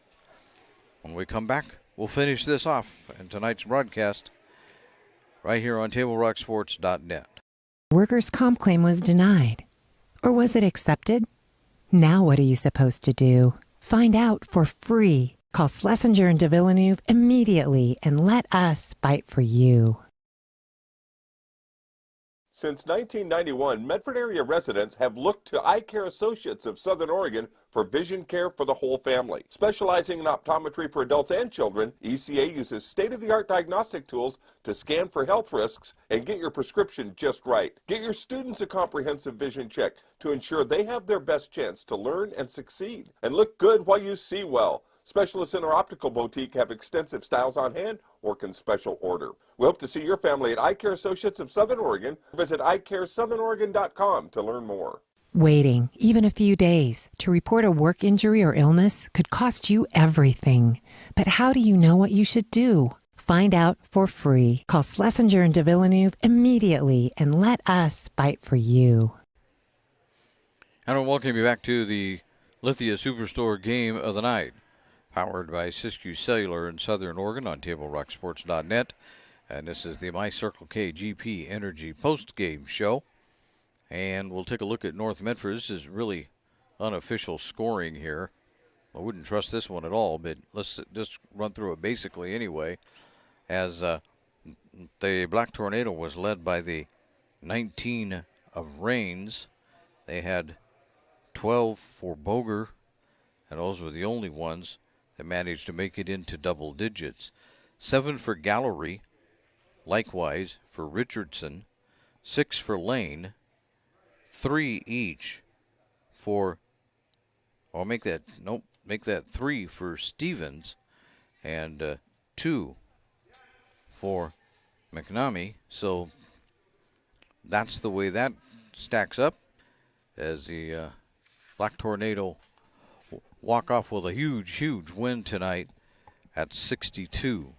[SPEAKER 1] When we come back, we'll finish this off in tonight's broadcast right here on TableRockSports.net.
[SPEAKER 8] Workers' comp claim was denied. Or was it accepted? Now what are you supposed to do? Find out for free. Call Schlesinger and de Villeneuve immediately and let us fight for you.
[SPEAKER 10] Since 1991, Medford area residents have looked to Eye Care Associates of Southern Oregon for vision care for the whole family. Specializing in optometry for adults and children, ECA uses state-of-the-art diagnostic tools to scan for health risks and get your prescription just right. Get your students a comprehensive vision check to ensure they have their best chance to learn and succeed. And look good while you see well. Specialists in our optical boutique have extensive styles on hand or can special order. We hope to see your family at Eye Care Associates of Southern Oregon. Visit eyecaresouthern.com to learn more.
[SPEAKER 8] Waiting, even a few days, to report a work injury or illness could cost you everything. But how do you know what you should do? Find out for free. Call Schlesinger and de Villeneuve immediately and let us fight for you.
[SPEAKER 1] And I'll welcome you back to the Lithia Superstore Game of the Night, powered by Siskiyou Cellular in Southern Oregon on TableRockSports.net. And this is the My Circle K GP Energy post-game show. And we'll take a look at North Medford. This is really unofficial scoring here. I wouldn't trust this one at all, but let's just run through it basically anyway. As the Black Tornado was led by the 19 of Rains. They had 12 for Boger, and those were the only ones that managed to make it into double digits. 7 for Gallery, likewise for Richardson, 6 for Lane, 3 each for, or make that 3 for Stevens, and 2 for McNamee. So that's the way that stacks up, as the Black Tornado walk off with a huge win tonight at 62-35.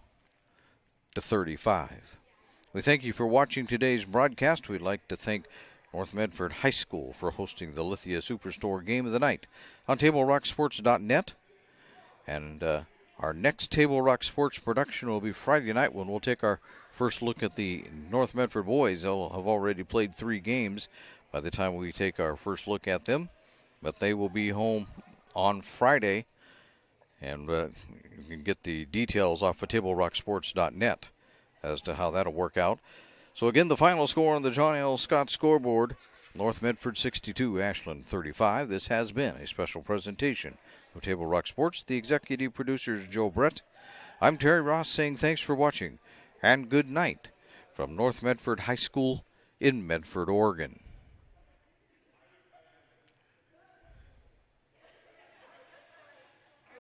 [SPEAKER 1] We thank you for watching today's broadcast. We'd like to thank North Medford High School for hosting the Lithia Superstore Game of the Night on TableRockSports.net. And our next Table Rock Sports production will be Friday night, when we'll take our first look at the North Medford boys. They'll have already played 3 games by the time we take our first look at them. But they will be home on Friday. And you can get the details off of TableRockSports.net as to how that'll work out. So again, the final score on the John L. Scott scoreboard, North Medford 62, Ashland 35. This has been a special presentation of Table Rock Sports. The executive producer is Joe Brett. I'm Terry Ross saying thanks for watching and good night from North Medford High School in Medford, Oregon.